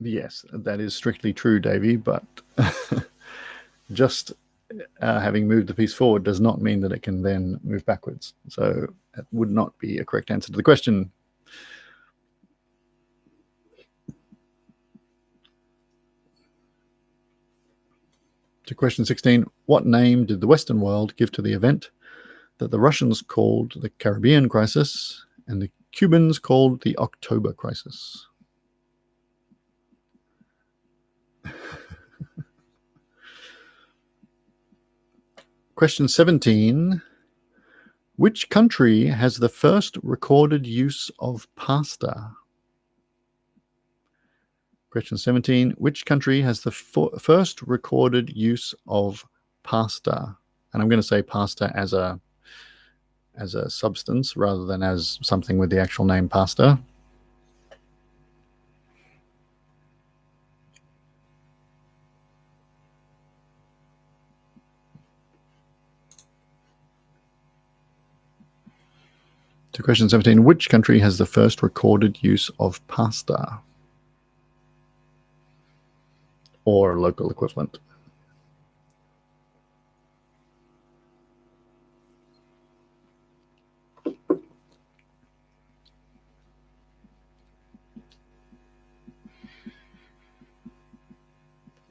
Yes, that is strictly true, Davey, but just having moved the piece forward does not mean that it can then move backwards. So that would not be a correct answer to the question. To question 16, what name did the Western world give to the event that the Russians called the Caribbean Crisis and the Cubans called the October Crisis? Question 17. Which country has the first recorded use of pasta? Question 17. Which country has the first recorded use of pasta? And I'm going to say pasta as a substance rather than as something with the actual name pasta. To question 17, which country has the first recorded use of pasta? Or local equivalent.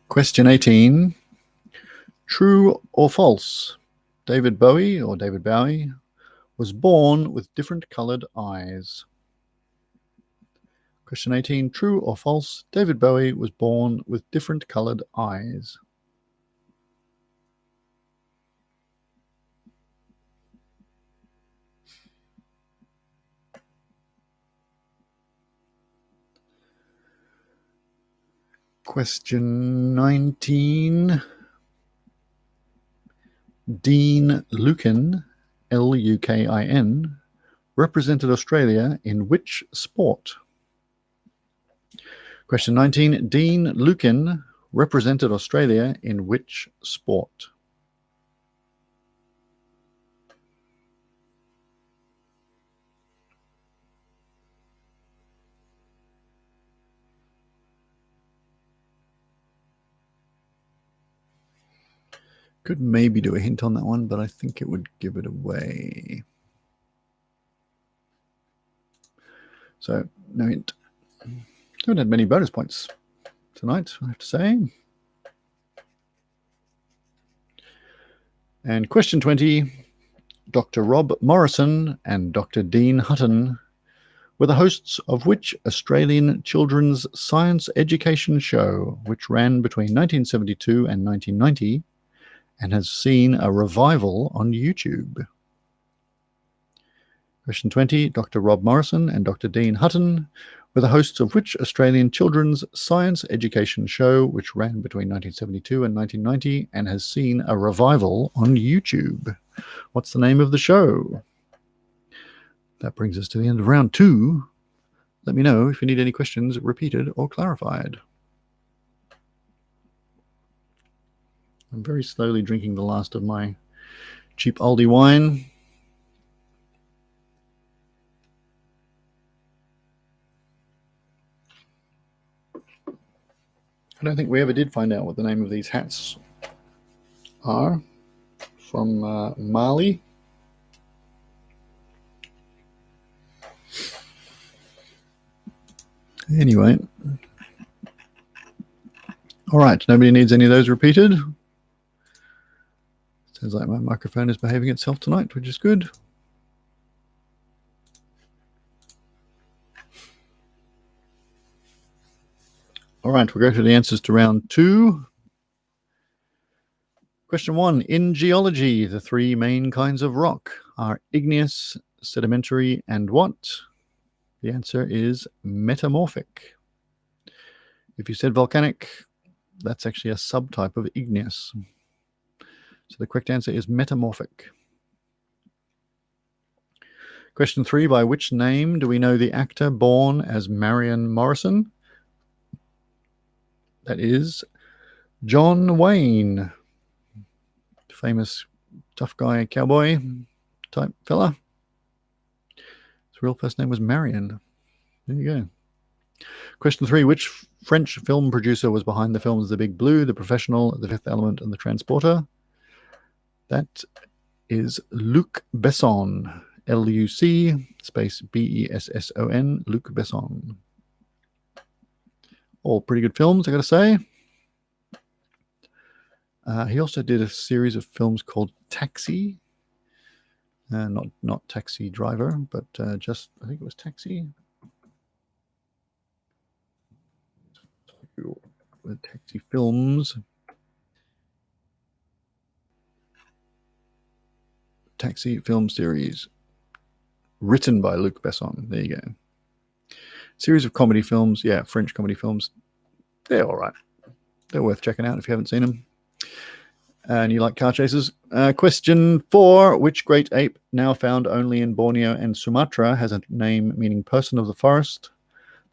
Question 18. True or false? David Bowie or David Bowie was born with different colored eyes. Question 18. True or false? David Bowie was born with different colored eyes. Question 19. Dean Lukin, Lukin, represented Australia in which sport? Question 19. Dean Lukin represented Australia in which sport? Could maybe do a hint on that one, but I think it would give it away. So, no hint. Haven't had many bonus points tonight, I have to say. And question 20, Dr. Rob Morrison and Dr. Dean Hutton were the hosts of which Australian children's science education show, which ran between 1972 and 1990 and has seen a revival on YouTube? Question 20, Dr. Rob Morrison and Dr. Dean Hutton were the hosts of which Australian children's science education show, which ran between 1972 and 1990 and has seen a revival on YouTube? What's the name of the show? That brings us to the end of round 2. Let me know if you need any questions repeated or clarified. I'm very slowly drinking the last of my cheap Aldi wine. I don't think we ever did find out what the name of these hats are from Mali. Anyway. All right, nobody needs any of those repeated. Sounds like my microphone is behaving itself tonight, which is good. All right, we'll go to the answers to round 2. Question 1. In geology, the 3 main kinds of rock are igneous, sedimentary, and what? The answer is metamorphic. If you said volcanic, that's actually a subtype of igneous. So the correct answer is metamorphic. Question 3. By which name do we know the actor born as Marion Morrison? That is John Wayne, famous tough guy cowboy type fella. His real first name was Marion. There you go. Question 3. Which French film producer was behind the films The Big Blue, The Professional, The Fifth Element, and The Transporter? That is Luc Besson. L-U-C space B-E-S-S-O-N. Luc Besson. All pretty good films, I got to say. He also did a series of films called Taxi. Not Taxi Driver, but just, I think it was Taxi. The Taxi films. Taxi film series. Written by Luc Besson. There you go. Series of comedy films. Yeah, French comedy films. They're all right. They're worth checking out if you haven't seen them. And you like car chases. Question 4. Which great ape, now found only in Borneo and Sumatra, has a name meaning person of the forest?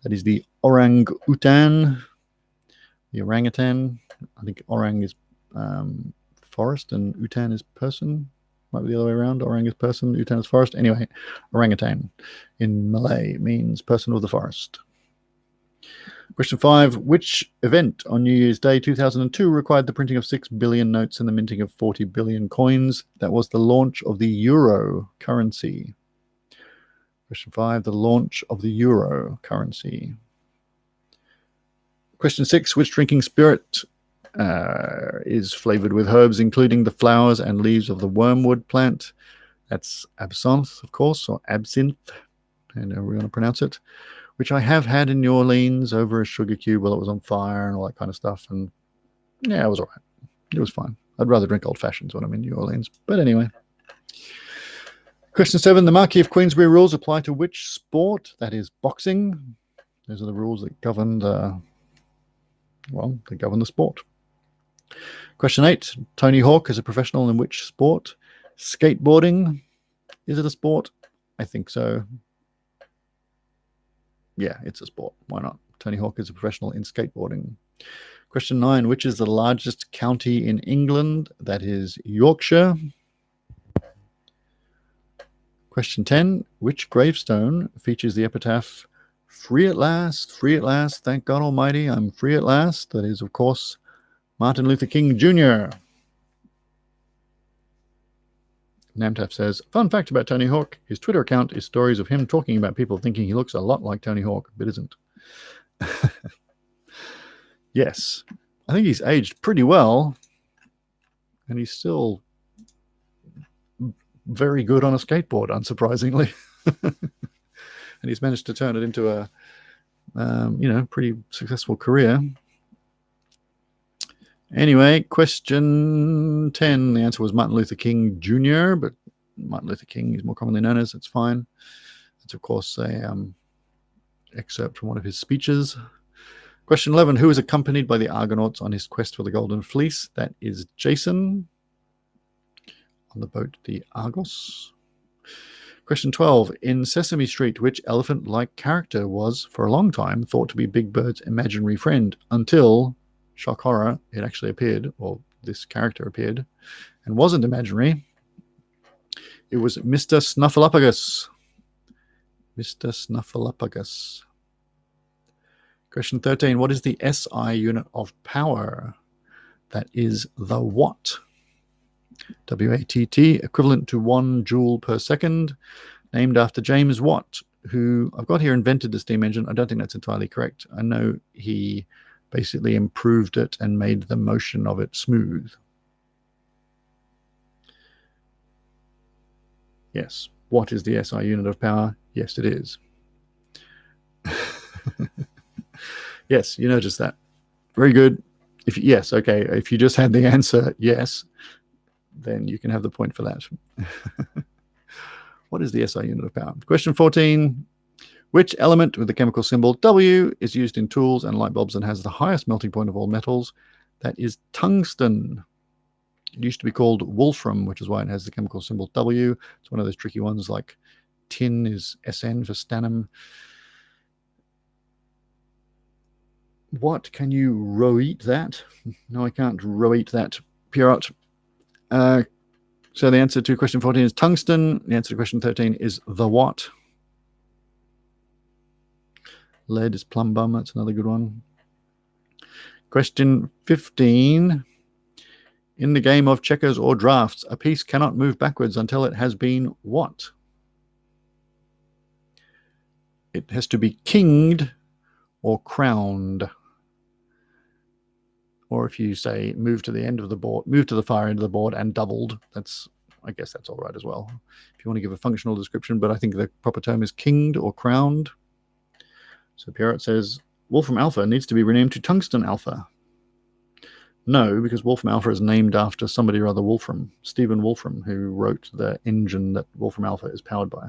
That is the orang-utan. The orangutan. I think orang is forest and utan is person. Might be the other way around. Orang is person, utan is forest. Anyway, orangutan in Malay means person of the forest. Question 5. Which event on New Year's Day 2002 required the printing of 6 billion notes and the minting of 40 billion coins? That was the launch of the euro currency. Question 5. The launch of the euro currency. Question 6. Which drinking spirit is flavored with herbs, including the flowers and leaves of the wormwood plant? That's absinthe, of course, or absinthe, and however we want to pronounce it, which I have had in New Orleans over a sugar cube while it was on fire and all that kind of stuff. And yeah, it was all right. It was fine. I'd rather drink old fashions when I'm in New Orleans. But anyway. Question 7. The Marquis of Queensberry rules apply to which sport? That is boxing. Those are the rules that govern they govern the sport. Question 8. Tony Hawk is a professional in which sport? Skateboarding. Is it a sport? I think so. Yeah, it's a sport. Why not? Tony Hawk is a professional in skateboarding. Question 9. Which is the largest county in England? That is Yorkshire. Question 10. Which gravestone features the epitaph, free at last, thank God Almighty, I'm free at last? That is, of course, Martin Luther King Jr. Namtaf says, fun fact about Tony Hawk, his Twitter account is stories of him talking about people thinking he looks a lot like Tony Hawk, but isn't. Yes, I think he's aged pretty well, and he's still very good on a skateboard, unsurprisingly. And he's managed to turn it into a pretty successful career. Anyway, question 10. The answer was Martin Luther King Jr., but Martin Luther King is more commonly known as. It's fine. It's, of course, a excerpt from one of his speeches. Question 11. Who is accompanied by the Argonauts on his quest for the Golden Fleece? That is Jason on the boat, the Argos. Question 12. In Sesame Street, which elephant-like character was, for a long time, thought to be Big Bird's imaginary friend until, shock horror, it actually appeared, or this character appeared, and wasn't imaginary. It was Mr. Snuffleupagus. Mr. Snuffleupagus. Question 13. What is the SI unit of power? That is the watt. WATT, equivalent to 1 joule per second, named after James Watt, who I've got here invented the steam engine. I don't think that's entirely correct. I know he basically improved it and made the motion of it smooth. Yes. What is the SI unit of power? Yes, it is. Yes, you noticed that. Very good. Yes, okay. If you just had the answer yes, then you can have the point for that. What is the SI unit of power? Question 14. Which element with the chemical symbol W is used in tools and light bulbs and has the highest melting point of all metals? That is tungsten. It used to be called wolfram, which is why it has the chemical symbol W. It's one of those tricky ones, like tin is SN for stannum. What? Can you roeat that? No, I can't roeat that. Pierrot. So the answer to question 14 is tungsten. The answer to question 13 is the watt. Lead is plum bum. That's another good one. Question 15. In the game of checkers or drafts, a piece cannot move backwards until it has been what? It has to be kinged or crowned. Or if you say move to the end of the board, move to the far end of the board and doubled, I guess that's all right as well. If you want to give a functional description, but I think the proper term is kinged or crowned. So Pierrot says Wolfram Alpha needs to be renamed to Tungsten Alpha. No, because Wolfram Alpha is named after somebody or other Wolfram, Stephen Wolfram, who wrote the engine that Wolfram Alpha is powered by.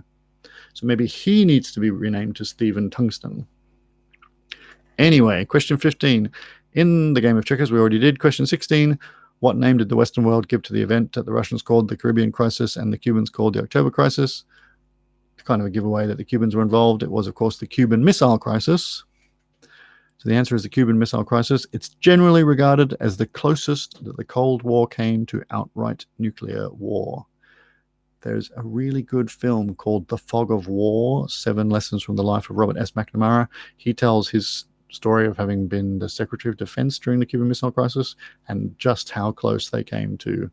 So maybe he needs to be renamed to Stephen Tungsten. Anyway, question 15. In the game of checkers, we already did. Question 16. What name did the Western world give to the event that the Russians called the Caribbean Crisis and the Cubans called the October Crisis? Kind of a giveaway that the Cubans were involved. It was, of course, the Cuban Missile Crisis. So the answer is the Cuban Missile Crisis. It's generally regarded as the closest that the Cold War came to outright nuclear war. There's a really good film called The Fog of War, 7 Lessons from the Life of Robert S. McNamara. He tells his story of having been the Secretary of Defense during the Cuban Missile Crisis and just how close they came to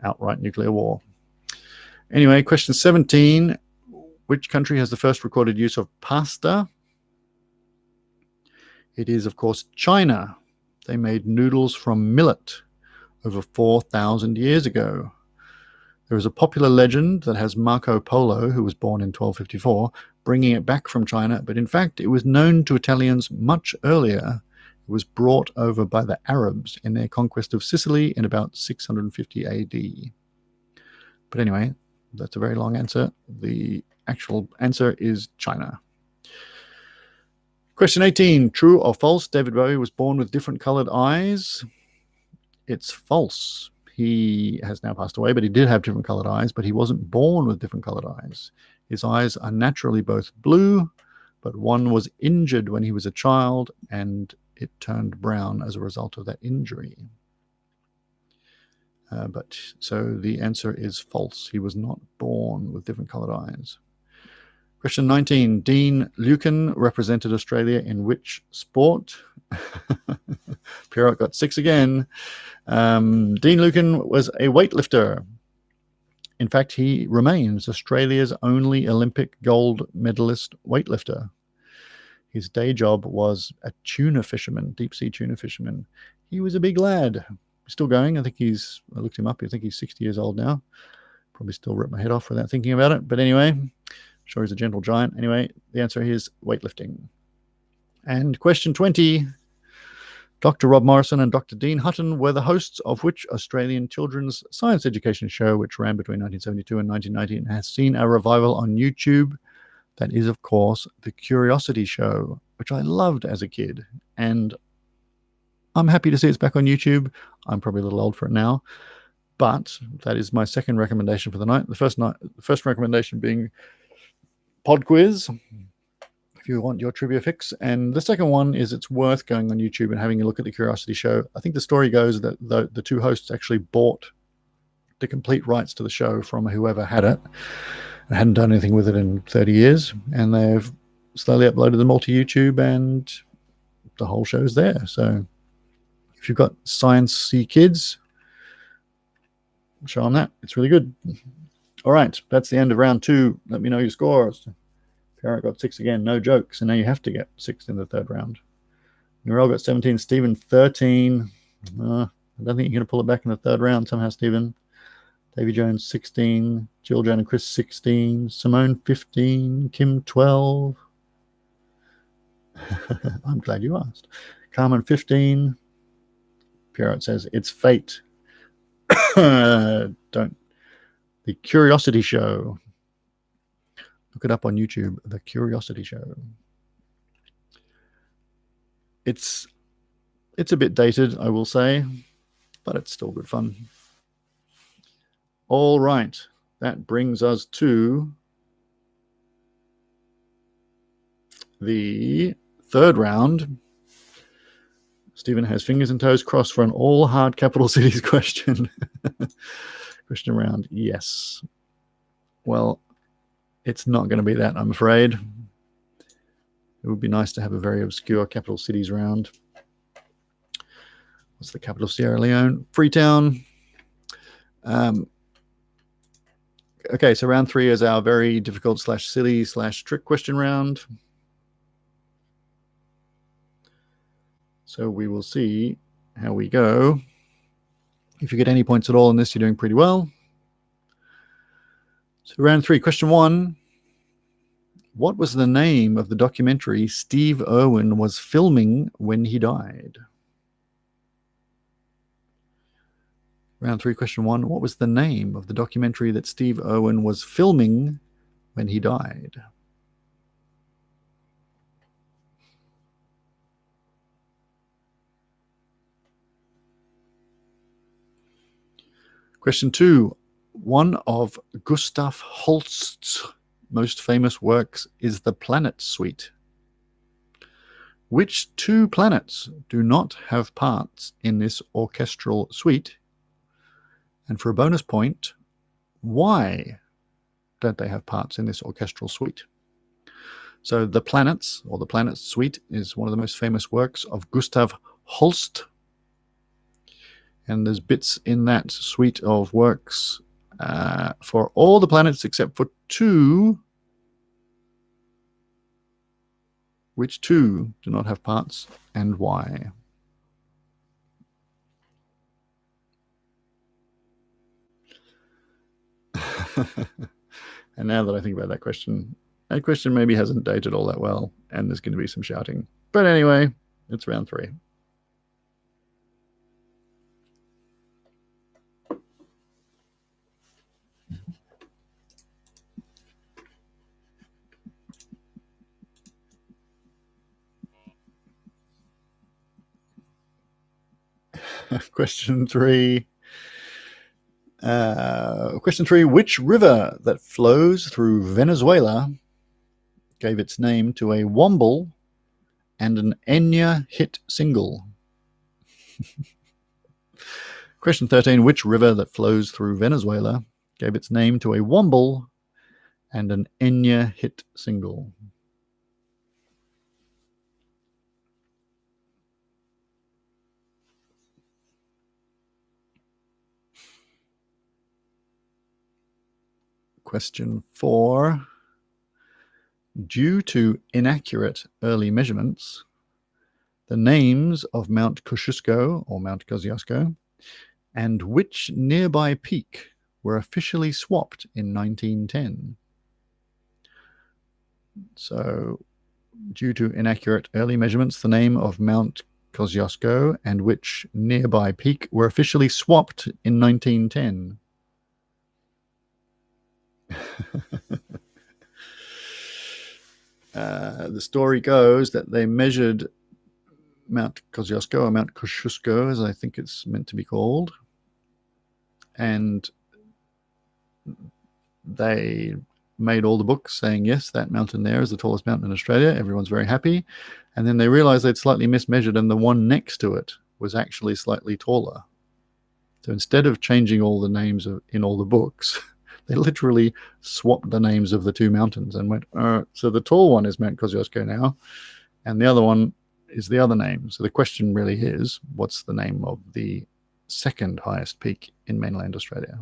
outright nuclear war. Anyway, question 17. Which country has the first recorded use of pasta? It is, of course, China. They made noodles from millet over 4,000 years ago. There is a popular legend that has Marco Polo, who was born in 1254, bringing it back from China, but in fact it was known to Italians much earlier. It was brought over by the Arabs in their conquest of Sicily in about 650 AD. But anyway, that's a very long answer. The actual answer is China. Question 18. True or false? David Bowie was born with different colored eyes. It's false. He has now passed away, but he did have different colored eyes, but he wasn't born with different colored eyes. His eyes are naturally both blue, but one was injured when he was a child, and it turned brown as a result of that injury. So the answer is false. He was not born with different colored eyes. Question 19. Dean Lucan represented Australia in which sport? Pierrot got 6 again. Dean Lucan was a weightlifter. In fact, he remains Australia's only Olympic gold medalist weightlifter. His day job was a tuna fisherman, deep sea tuna fisherman. He was a big lad. Still going. I looked him up. I think he's 60 years old now. Probably still rip my head off without thinking about it. But anyway, I'm sure he's a gentle giant. Anyway, the answer is weightlifting. And question 20. Dr. Rob Morrison and Dr. Dean Hutton were the hosts of which Australian children's science education show, which ran between 1972 and 1990 and has seen a revival on YouTube? That is, of course, The Curiosity Show, which I loved as a kid. And I'm happy to see it's back on YouTube. I'm probably a little old for it now. But that is my second recommendation for the night. The first recommendation being Pod Quiz, if you want your trivia fix. And the second one is it's worth going on YouTube and having a look at The Curiosity Show. I think the story goes that the two hosts actually bought the complete rights to the show from whoever had it and hadn't done anything with it in 30 years. And they've slowly uploaded them all to YouTube, and the whole show's there. So if you've got science-y kids, show them that. It's really good. All right, that's the end of round 2. Let me know your scores. Parrot got 6 again, no joke. So now you have to get 6 in the third round. Narelle got 17, Stephen 13. I don't think you're going to pull it back in the third round somehow, Stephen. Davy Jones 16, Jill, Joan and Chris 16, Simone 15, Kim 12. I'm glad you asked. Carmen 15. Parrot says it's fate. Don't. The Curiosity Show. Look it up on YouTube. The Curiosity Show. It's a bit dated, I will say, but it's still good fun. All right, that brings us to the third round. Stephen has fingers and toes crossed for an all hard capital cities question. Question round, yes. Well, it's not going to be that, I'm afraid. It would be nice to have a very obscure capital cities round. What's the capital of Sierra Leone? Freetown. Okay, so round 3 is our very difficult / silly / trick question round. So we will see how we go. If you get any points at all in this, you're doing pretty well. So round 3, question 1. What was the name of the documentary Steve Irwin was filming when he died? Round 3, question 1. What was the name of the documentary that Steve Irwin was filming when he died? Question 2. One of Gustav Holst's most famous works is the Planet Suite. Which 2 planets do not have parts in this orchestral suite? And for a bonus point, why don't they have parts in this orchestral suite? So the Planets, or the Planet Suite, is one of the most famous works of Gustav Holst. And there's bits in that suite of works for all the planets except for 2. Which 2 do not have parts and why? And now that I think about that question maybe hasn't dated all that well, and there's going to be some shouting. But anyway, it's round 3. Question 3. Question 3. Which river that flows through Venezuela gave its name to a Womble and an Enya hit single? Question 13. Which river that flows through Venezuela gave its name to a Womble and an Enya hit single? Question 4. Due to inaccurate early measurements, the names of Mount Kosciuszko or Mount Kosciuszko and which nearby peak were officially swapped in 1910? So, due to inaccurate early measurements, the name of Mount Kosciuszko and which nearby peak were officially swapped in 1910? The story goes that they measured Mount Kosciuszko, or Mount Kosciuszko, as I think it's meant to be called, and they made all the books saying, yes, that mountain there is the tallest mountain in Australia. Everyone's very happy. And then they realized they'd slightly mismeasured, and the one next to it was actually slightly taller. So instead of changing all the names in all the books, they literally swapped the names of the two mountains and went, so the tall one is Mount Kosciuszko now, and the other one is the other name. So the question really is, what's the name of the second highest peak in mainland Australia?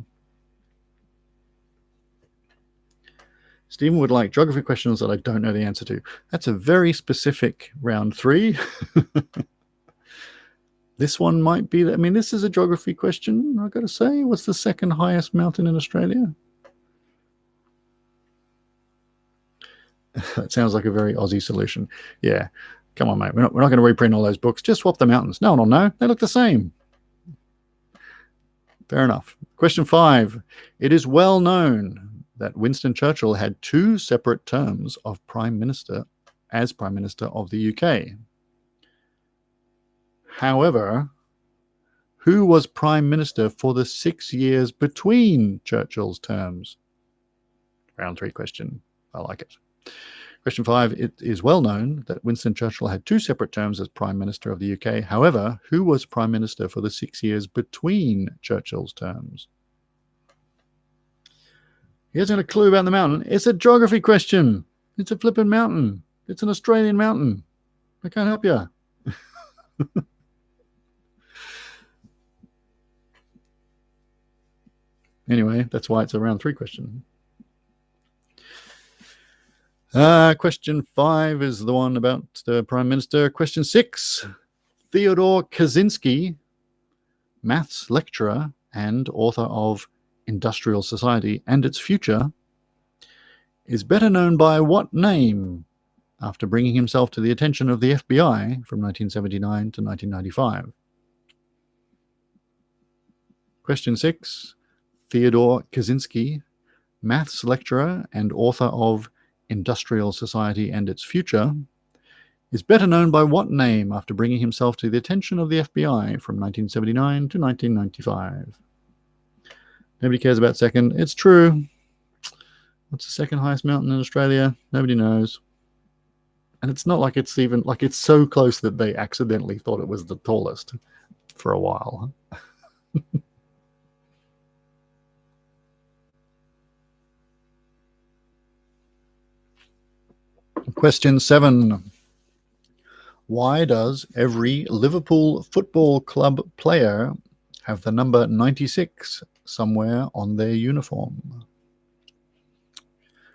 Stephen would like geography questions that I don't know the answer to. That's a very specific round 3. This one might be, I mean, this is a geography question, I've got to say. What's the second highest mountain in Australia? That sounds like a very Aussie solution. Yeah, come on, mate. We're not going to reprint all those books. Just swap the mountains. No one will know. They look the same. Fair enough. Question 5. It is well known that Winston Churchill had 2 separate terms of Prime Minister as Prime Minister of the UK. However, who was Prime Minister for the 6 years between Churchill's terms? Round 3 question. I like it. Question 5. It is well known that Winston Churchill had 2 separate terms as Prime Minister of the UK. However, who was Prime Minister for the 6 years between Churchill's terms? He hasn't a clue about the mountain. It's a geography question. It's a flipping mountain. It's an Australian mountain. I can't help you. Anyway, that's why it's a round 3 question. Question 5 is the one about the Prime Minister. Question 6. Theodore Kaczynski, maths lecturer and author of Industrial Society and Its Future, is better known by what name after bringing himself to the attention of the FBI from 1979 to 1995? Question 6. Theodore Kaczynski, maths lecturer and author of Industrial Society and Its Future, is better known by what name after bringing himself to the attention of the FBI from 1979 to 1995? Nobody cares about second. It's true. What's the second highest mountain in Australia? Nobody knows. And it's not like it's even, like it's so close that they accidentally thought it was the tallest for a while. Question 7. Why does every Liverpool Football Club player have the number 96 somewhere on their uniform?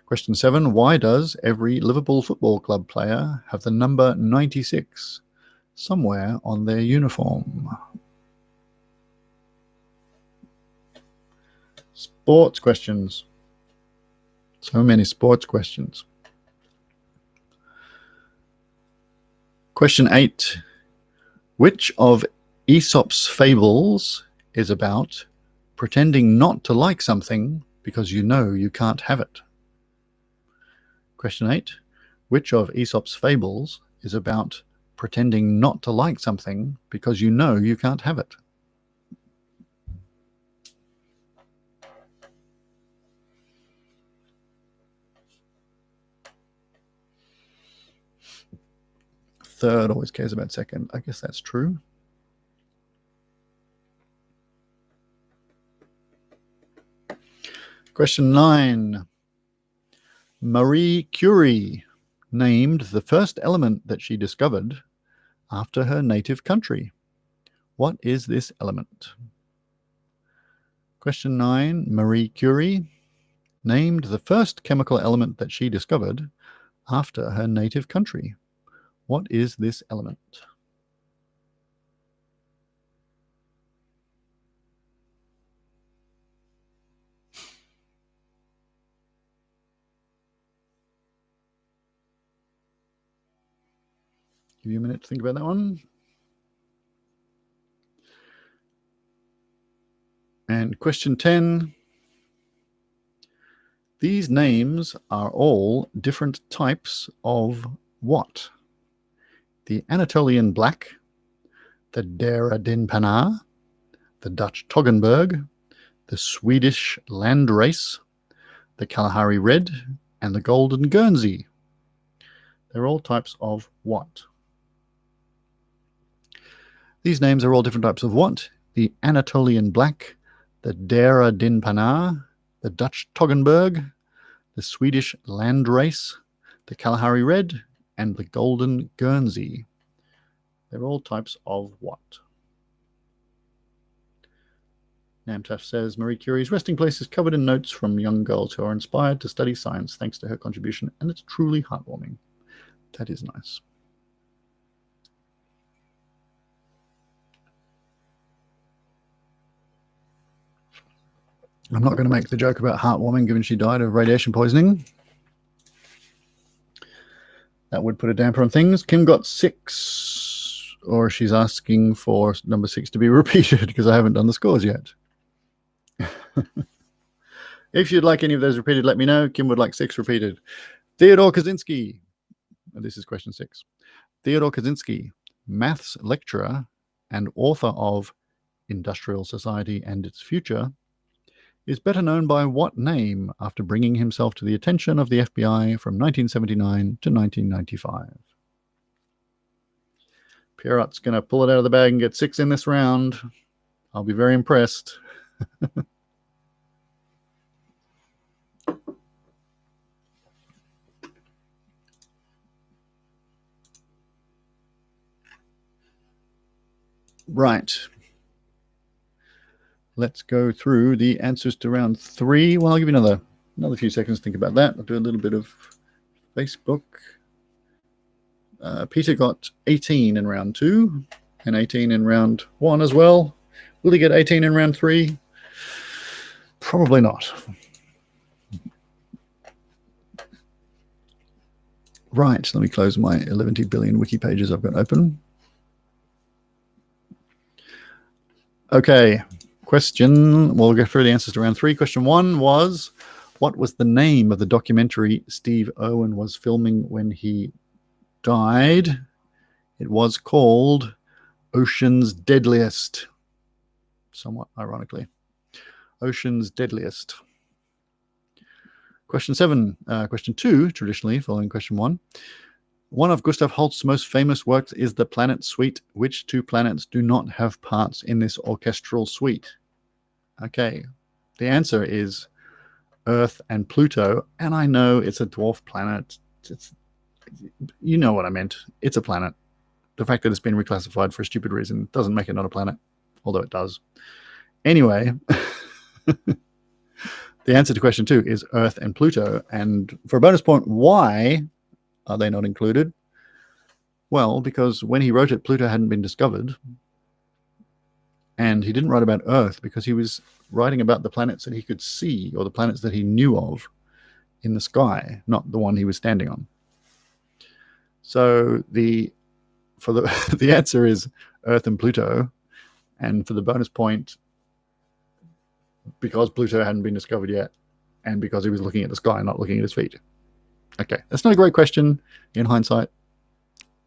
Question 7. Why does every Liverpool Football Club player have the number 96 somewhere on their uniform? Sports questions. So many sports questions. Question 8. Which of Aesop's fables is about pretending not to like something because you know you can't have it? Question 8. Which of Aesop's fables is about pretending not to like something because you know you can't have it? Third always cares about second. I guess that's true. Question 9. Marie Curie named the first element that she discovered after her native country. What is this element? Question 9. Marie Curie named the first chemical element that she discovered after her native country. What is this element? Give you a minute to think about that one. And question 10. These names are all different types of what? The Anatolian black, the Dera din Panar, the Dutch Toggenburg, the Swedish landrace, the Kalahari red, and the golden Guernsey. They're all types of what? These names are all different types of what? The Anatolian black, the Dera din Panar, the Dutch Toggenburg, the Swedish landrace, the Kalahari red, and the golden Guernsey. They're all types of what? Namtaf says Marie Curie's resting place is covered in notes from young girls who are inspired to study science thanks to her contribution, and it's truly heartwarming. That is nice. I'm not going to make the joke about heartwarming given she died of radiation poisoning. That would put a damper on things. Kim got 6, or she's asking for number 6 to be repeated because I haven't done the scores yet. If you'd like any of those repeated, let me know. Kim would like 6 repeated. Theodore Kaczynski. This is question 6. Theodore Kaczynski, maths lecturer and author of Industrial Society and Its Future, is better known by what name after bringing himself to the attention of the FBI from 1979 to 1995? Pierrot's going to pull it out of the bag and get 6 in this round. I'll be very impressed. Right. Let's go through the answers to round 3. Well, I'll give you another few seconds to think about that. I'll do a little bit of Facebook. Peter got 18 in round 2 and 18 in round 1 as well. Will he get 18 in round 3? Probably not. Right, let me close my 11 billion wiki pages I've got open. Okay. We'll go through the answers to round 3. Question 1 was, what was the name of the documentary Steve Irwin was filming when he died? It was called Ocean's Deadliest. Somewhat ironically. Ocean's Deadliest. Question 2, traditionally following question 1. One of Gustav Holst's most famous works is the Planet Suite. Which 2 planets do not have parts in this orchestral suite? Okay, the answer is Earth and Pluto, and I know it's a dwarf planet. You know what I meant. It's a planet. The fact that it's been reclassified for a stupid reason doesn't make it not a planet, although it does. Anyway, the answer to question 2 is Earth and Pluto, and for a bonus point, why are they not included? Well, because when he wrote it, Pluto hadn't been discovered. And he didn't write about Earth because he was writing about the planets that he could see, or the planets that he knew of in the sky, not the one he was standing on. So the answer is Earth and Pluto. And for the bonus point, because Pluto hadn't been discovered yet, and because he was looking at the sky, not looking at his feet. Okay, that's not a great question. In hindsight,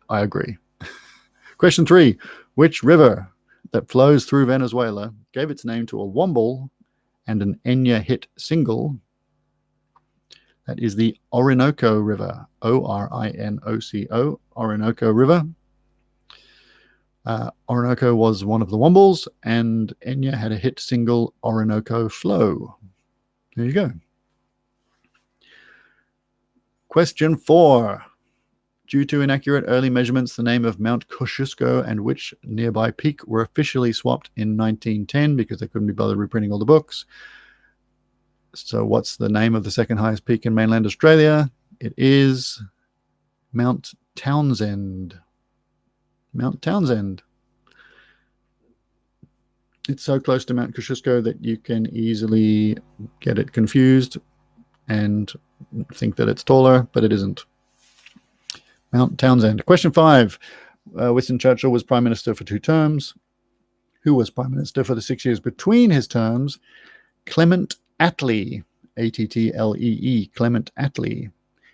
I agree. Question 3. Which river that flows through Venezuela gave its name to a womble and an Enya hit single? That is the Orinoco River. Orinoco, Orinoco River. Orinoco was one of the wombles, and Enya had a hit single, Orinoco Flow. There you go. Question 4. Due to inaccurate early measurements, the name of Mount Kosciuszko and which nearby peak were officially swapped in 1910 because they couldn't be bothered reprinting all the books. So what's the name of the second highest peak in mainland Australia? It is Mount Townsend. Mount Townsend. It's so close to Mount Kosciuszko that you can easily get it confused and think that it's taller, but it isn't. Mount Townsend. Question 5. Winston Churchill was Prime Minister for 2 terms. Who was Prime Minister for the 6 years between his terms? Clement Attlee. Attlee. Clement Attlee.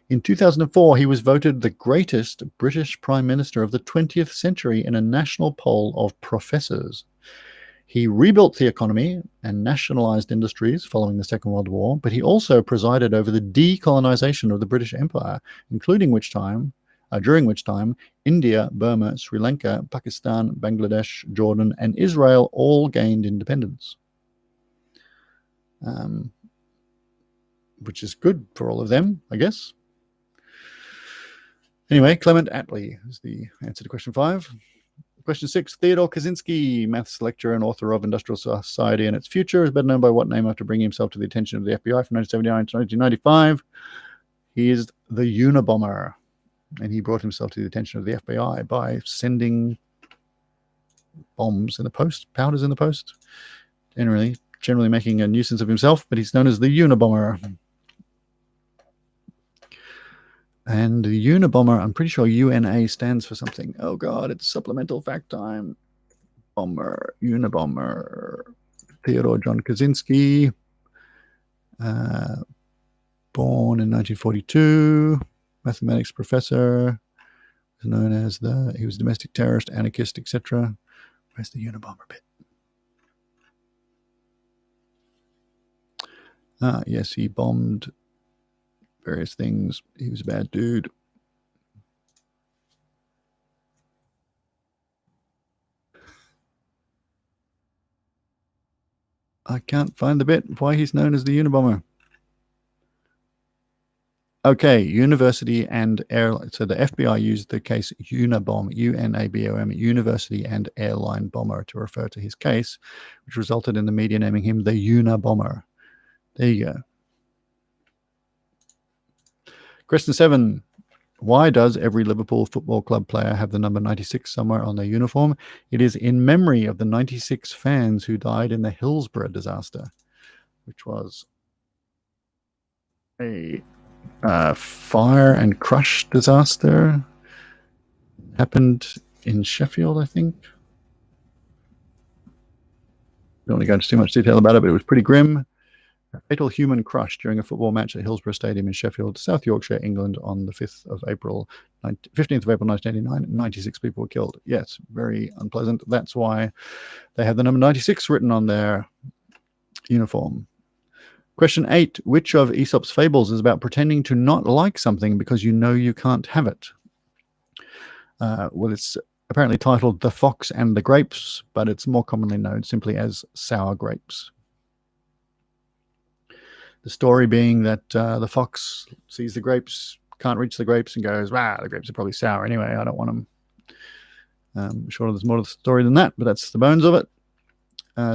In 2004, he was voted the greatest British Prime Minister of the 20th century in a national poll of professors. He rebuilt the economy and nationalized industries following the Second World War, but he also presided over the decolonization of the British Empire, during which time India, Burma, Sri Lanka, Pakistan, Bangladesh, Jordan, and Israel all gained independence. Which is good for all of them, I guess. Anyway, Clement Attlee is the answer to question 5. Question 6. Theodore Kaczynski, maths lecturer and author of Industrial Society and Its Future, is better known by what name after bringing himself to the attention of the FBI from 1979 to 1995? He is the Unabomber, and he brought himself to the attention of the FBI by sending bombs in the post, powders in the post, generally making a nuisance of himself, but he's known as the Unabomber. And the Unabomber, I'm pretty sure UNA stands for something. Oh God, it's supplemental fact time. Unabomber. Theodore John Kaczynski, born in 1942, mathematics professor, known as he was domestic terrorist, anarchist, etc. Where's the Unabomber bit? Yes, he bombed various things. He was a bad dude. I can't find the bit why he's known as the Unabomber. Okay, university and airline. So the FBI used the case Unabom, UNABOM, university and airline bomber, to refer to his case, which resulted in the media naming him the Unabomber. There you go. Question 7. Why does every Liverpool Football Club player have the number 96 somewhere on their uniform? It is in memory of the 96 fans who died in the Hillsborough disaster, which was a fire and crush disaster. Happened in Sheffield, I think. Don't want to go into too much detail about it, but it was pretty grim. A fatal human crush during a football match at Hillsborough Stadium in Sheffield, South Yorkshire, England, on the 15th of April 1989. 96 people were killed. Yes, very unpleasant. That's why they have the number 96 written on their uniform. Question 8. Which of Aesop's fables is about pretending to not like something because you know you can't have it? Well, it's apparently titled The Fox and the Grapes, but it's more commonly known simply as Sour Grapes. The story being that the fox sees the grapes, can't reach the grapes, and goes, the grapes are probably sour anyway, I don't want them. I'm sure there's more to the story than that, but that's the bones of it.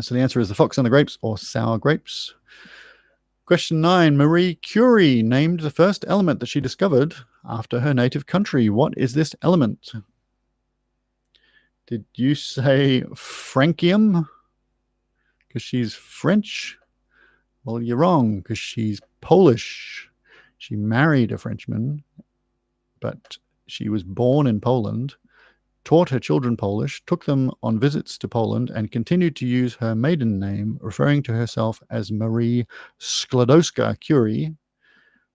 So the answer is The Fox and the Grapes, or Sour Grapes. Question 9. Marie Curie named the first element that she discovered after her native country. What is this element? Did you say francium? Because she's French? Well, you're wrong, because she's Polish. She married a Frenchman, but she was born in Poland, taught her children Polish, took them on visits to Poland, and continued to use her maiden name, referring to herself as Marie Sklodowska Curie.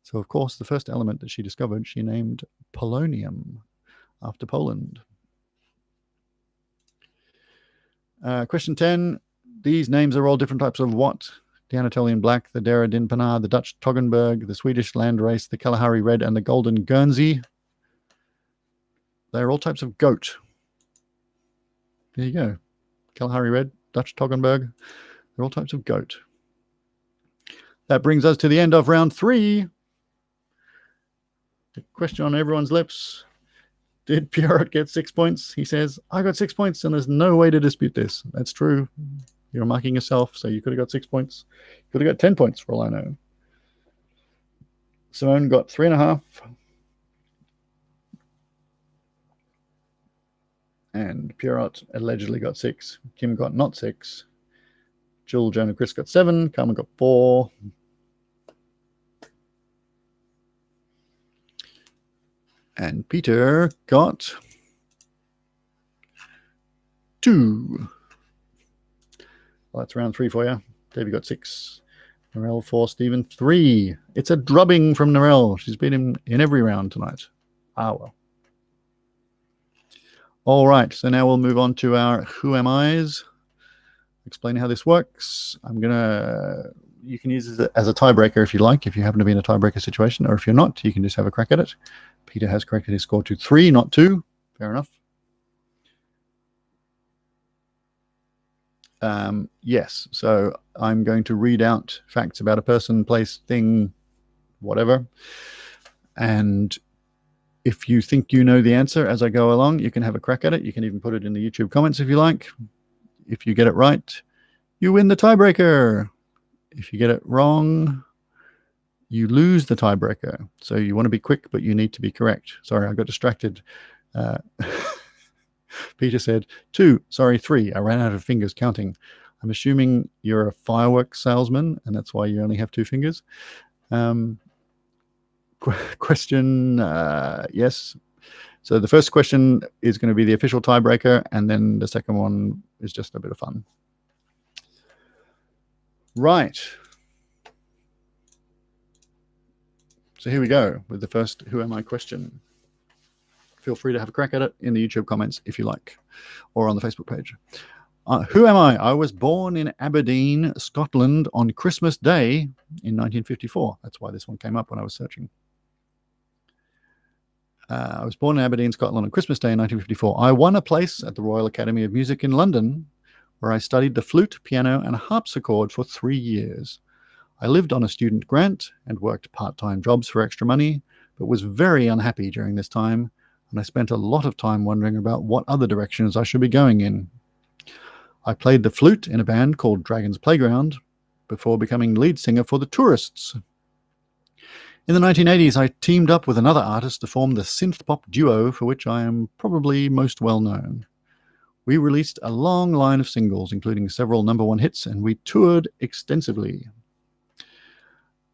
So, of course, the first element that she discovered, she named polonium, after Poland. Question 10. These names are all different types of what? The Anatolian Black, the Dera Dinpanar, the Dutch Toggenburg, the Swedish Landrace, the Kalahari Red, and the Golden Guernsey. They're all types of goat. There you go. Kalahari Red, Dutch Toggenburg. They're all types of goat. That brings us to the end of round 3. The question on everyone's lips. Did Pierrot get 6 points? He says, I got 6 points, and there's no way to dispute this. That's true. You're marking yourself, so you could have got 6 points. You could have got 10 points for all I know. Simone got 3.5. And Pierrot allegedly got 6. Kim got not 6. Jill, Joan, and Chris got 7. Carmen got 4. And Peter got 2. Well, that's round 3 for you. Davey got 6. Narelle 4. Stephen 3. It's a drubbing from Narelle. She's beat him in every round tonight. Ah, well. All right. So now we'll move on to our Who Am I's. Explain how this works. You can use it as a tiebreaker if you like, if you happen to be in a tiebreaker situation, or if you're not, you can just have a crack at it. Peter has corrected his score to 3, not 2. Fair enough. Yes, so I'm going to read out facts about a person, place, thing, whatever. And if you think you know the answer as I go along, you can have a crack at it. You can even put it in the YouTube comments if you like. If you get it right, you win the tiebreaker. If you get it wrong, you lose the tiebreaker. So you want to be quick, but you need to be correct. Sorry, I got distracted. Peter said 2, sorry, 3. I ran out of fingers counting. I'm assuming you're a fireworks salesman, and that's why you only have 2 fingers. Question, yes. So the first question is going to be the official tiebreaker, and then the second one is just a bit of fun. Right. So here we go with the first Who Am I question. Feel free to have a crack at it in the YouTube comments if you like, or on the Facebook page. Who am I? I was born in Aberdeen, Scotland on Christmas Day in 1954. That's why this one came up when I was searching. I was born in Aberdeen, Scotland on Christmas Day in 1954. I won a place at the Royal Academy of Music in London, where I studied the flute, piano, and harpsichord for 3 years. I lived on a student grant and worked part-time jobs for extra money, but was very unhappy during this time, and I spent a lot of time wondering about what other directions I should be going in. I played the flute in a band called Dragon's Playground before becoming lead singer for the Tourists. In the 1980s, I teamed up with another artist to form the synth-pop duo for which I am probably most well known. We released a long line of singles, including several #1 hits, and we toured extensively.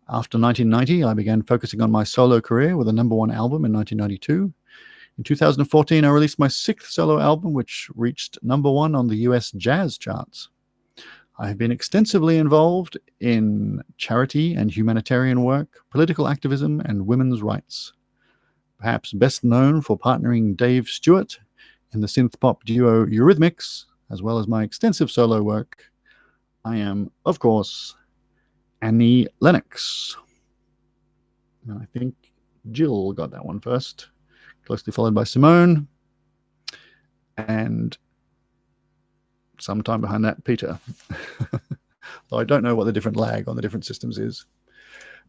After 1990, I began focusing on my solo career with a #1 album in 1992. In 2014, I released my 6th solo album, which reached #1 on the US jazz charts. I have been extensively involved in charity and humanitarian work, political activism, and women's rights. Perhaps best known for partnering Dave Stewart in the synth-pop duo Eurythmics, as well as my extensive solo work, I am, of course, Annie Lennox. And I think Jill got that one first, closely followed by Simone, and sometime behind that, Peter. Though I don't know what the different lag on the different systems is.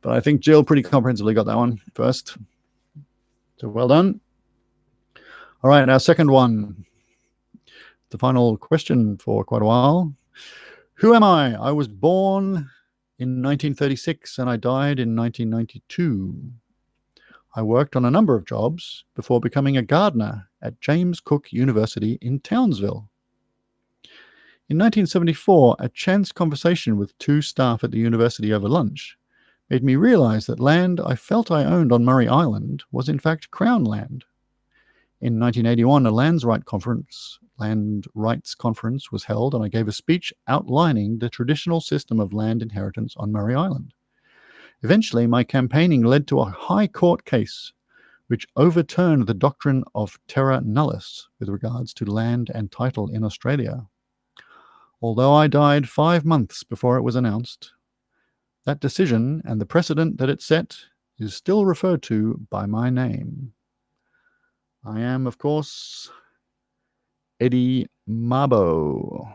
But I think Jill pretty comprehensively got that one first. So well done. All right, our second one. The final question for quite a while. Who am I? I was born in 1936 and I died in 1992. I worked on a number of jobs before becoming a gardener at James Cook University in Townsville. In 1974, a chance conversation with 2 staff at the university over lunch made me realize that land I felt I owned on Murray Island was in fact Crown land. In 1981, a land rights conference was held, and I gave a speech outlining the traditional system of land inheritance on Murray Island. Eventually, my campaigning led to a high court case which overturned the doctrine of terra nullius with regards to land and title in Australia. Although I died 5 months before it was announced, that decision and the precedent that it set is still referred to by my name. I am, of course, Eddie Mabo.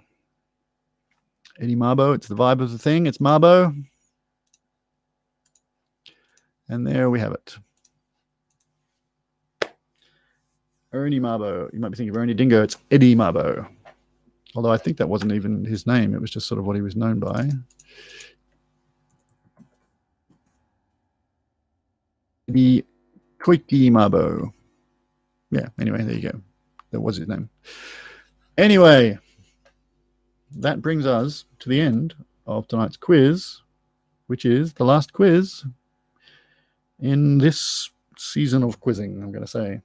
Eddie Mabo, it's the vibe of the thing. It's Mabo. And there we have it. Ernie Mabo. You might be thinking of Ernie Dingo. It's Eddie Mabo. Although I think that wasn't even his name. It was just sort of what he was known by. The Koikimabo. Yeah, anyway, there you go. That was his name. Anyway, that brings us to the end of tonight's quiz, which is the last quiz in this season of quizzing, I'm going to say.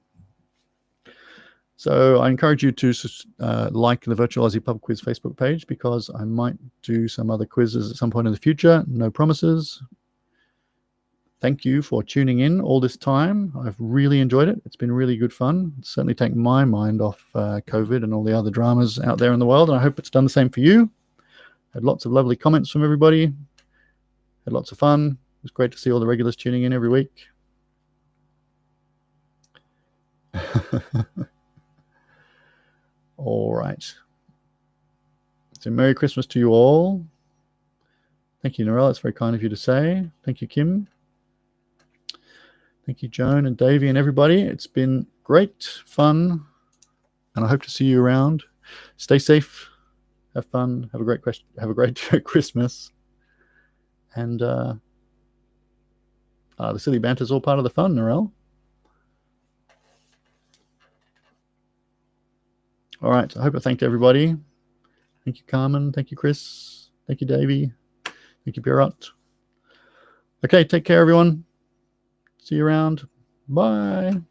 So I encourage you to like the Virtual Aussie Pub Quiz Facebook page, because I might do some other quizzes at some point in the future. No promises. Thank you for tuning in all this time. I've really enjoyed it. It's been really good fun. It's certainly taken my mind off COVID and all the other dramas out there in the world, and I hope it's done the same for you. Had lots of lovely comments from everybody. Had lots of fun. It was great to see all the regulars tuning in every week. All right. So Merry Christmas to you all. Thank you, Narelle. It's very kind of you to say. Thank you, Kim. Thank you, Joan and Davey and everybody. It's been great fun, and I hope to see you around. Stay safe. Have fun. Have a great Christmas. And the silly banter is all part of the fun, Narelle. All right. I hope I thanked everybody. Thank you, Carmen. Thank you, Chris. Thank you, Davey. Thank you, Pierrot. Okay, take care, everyone. See you around. Bye.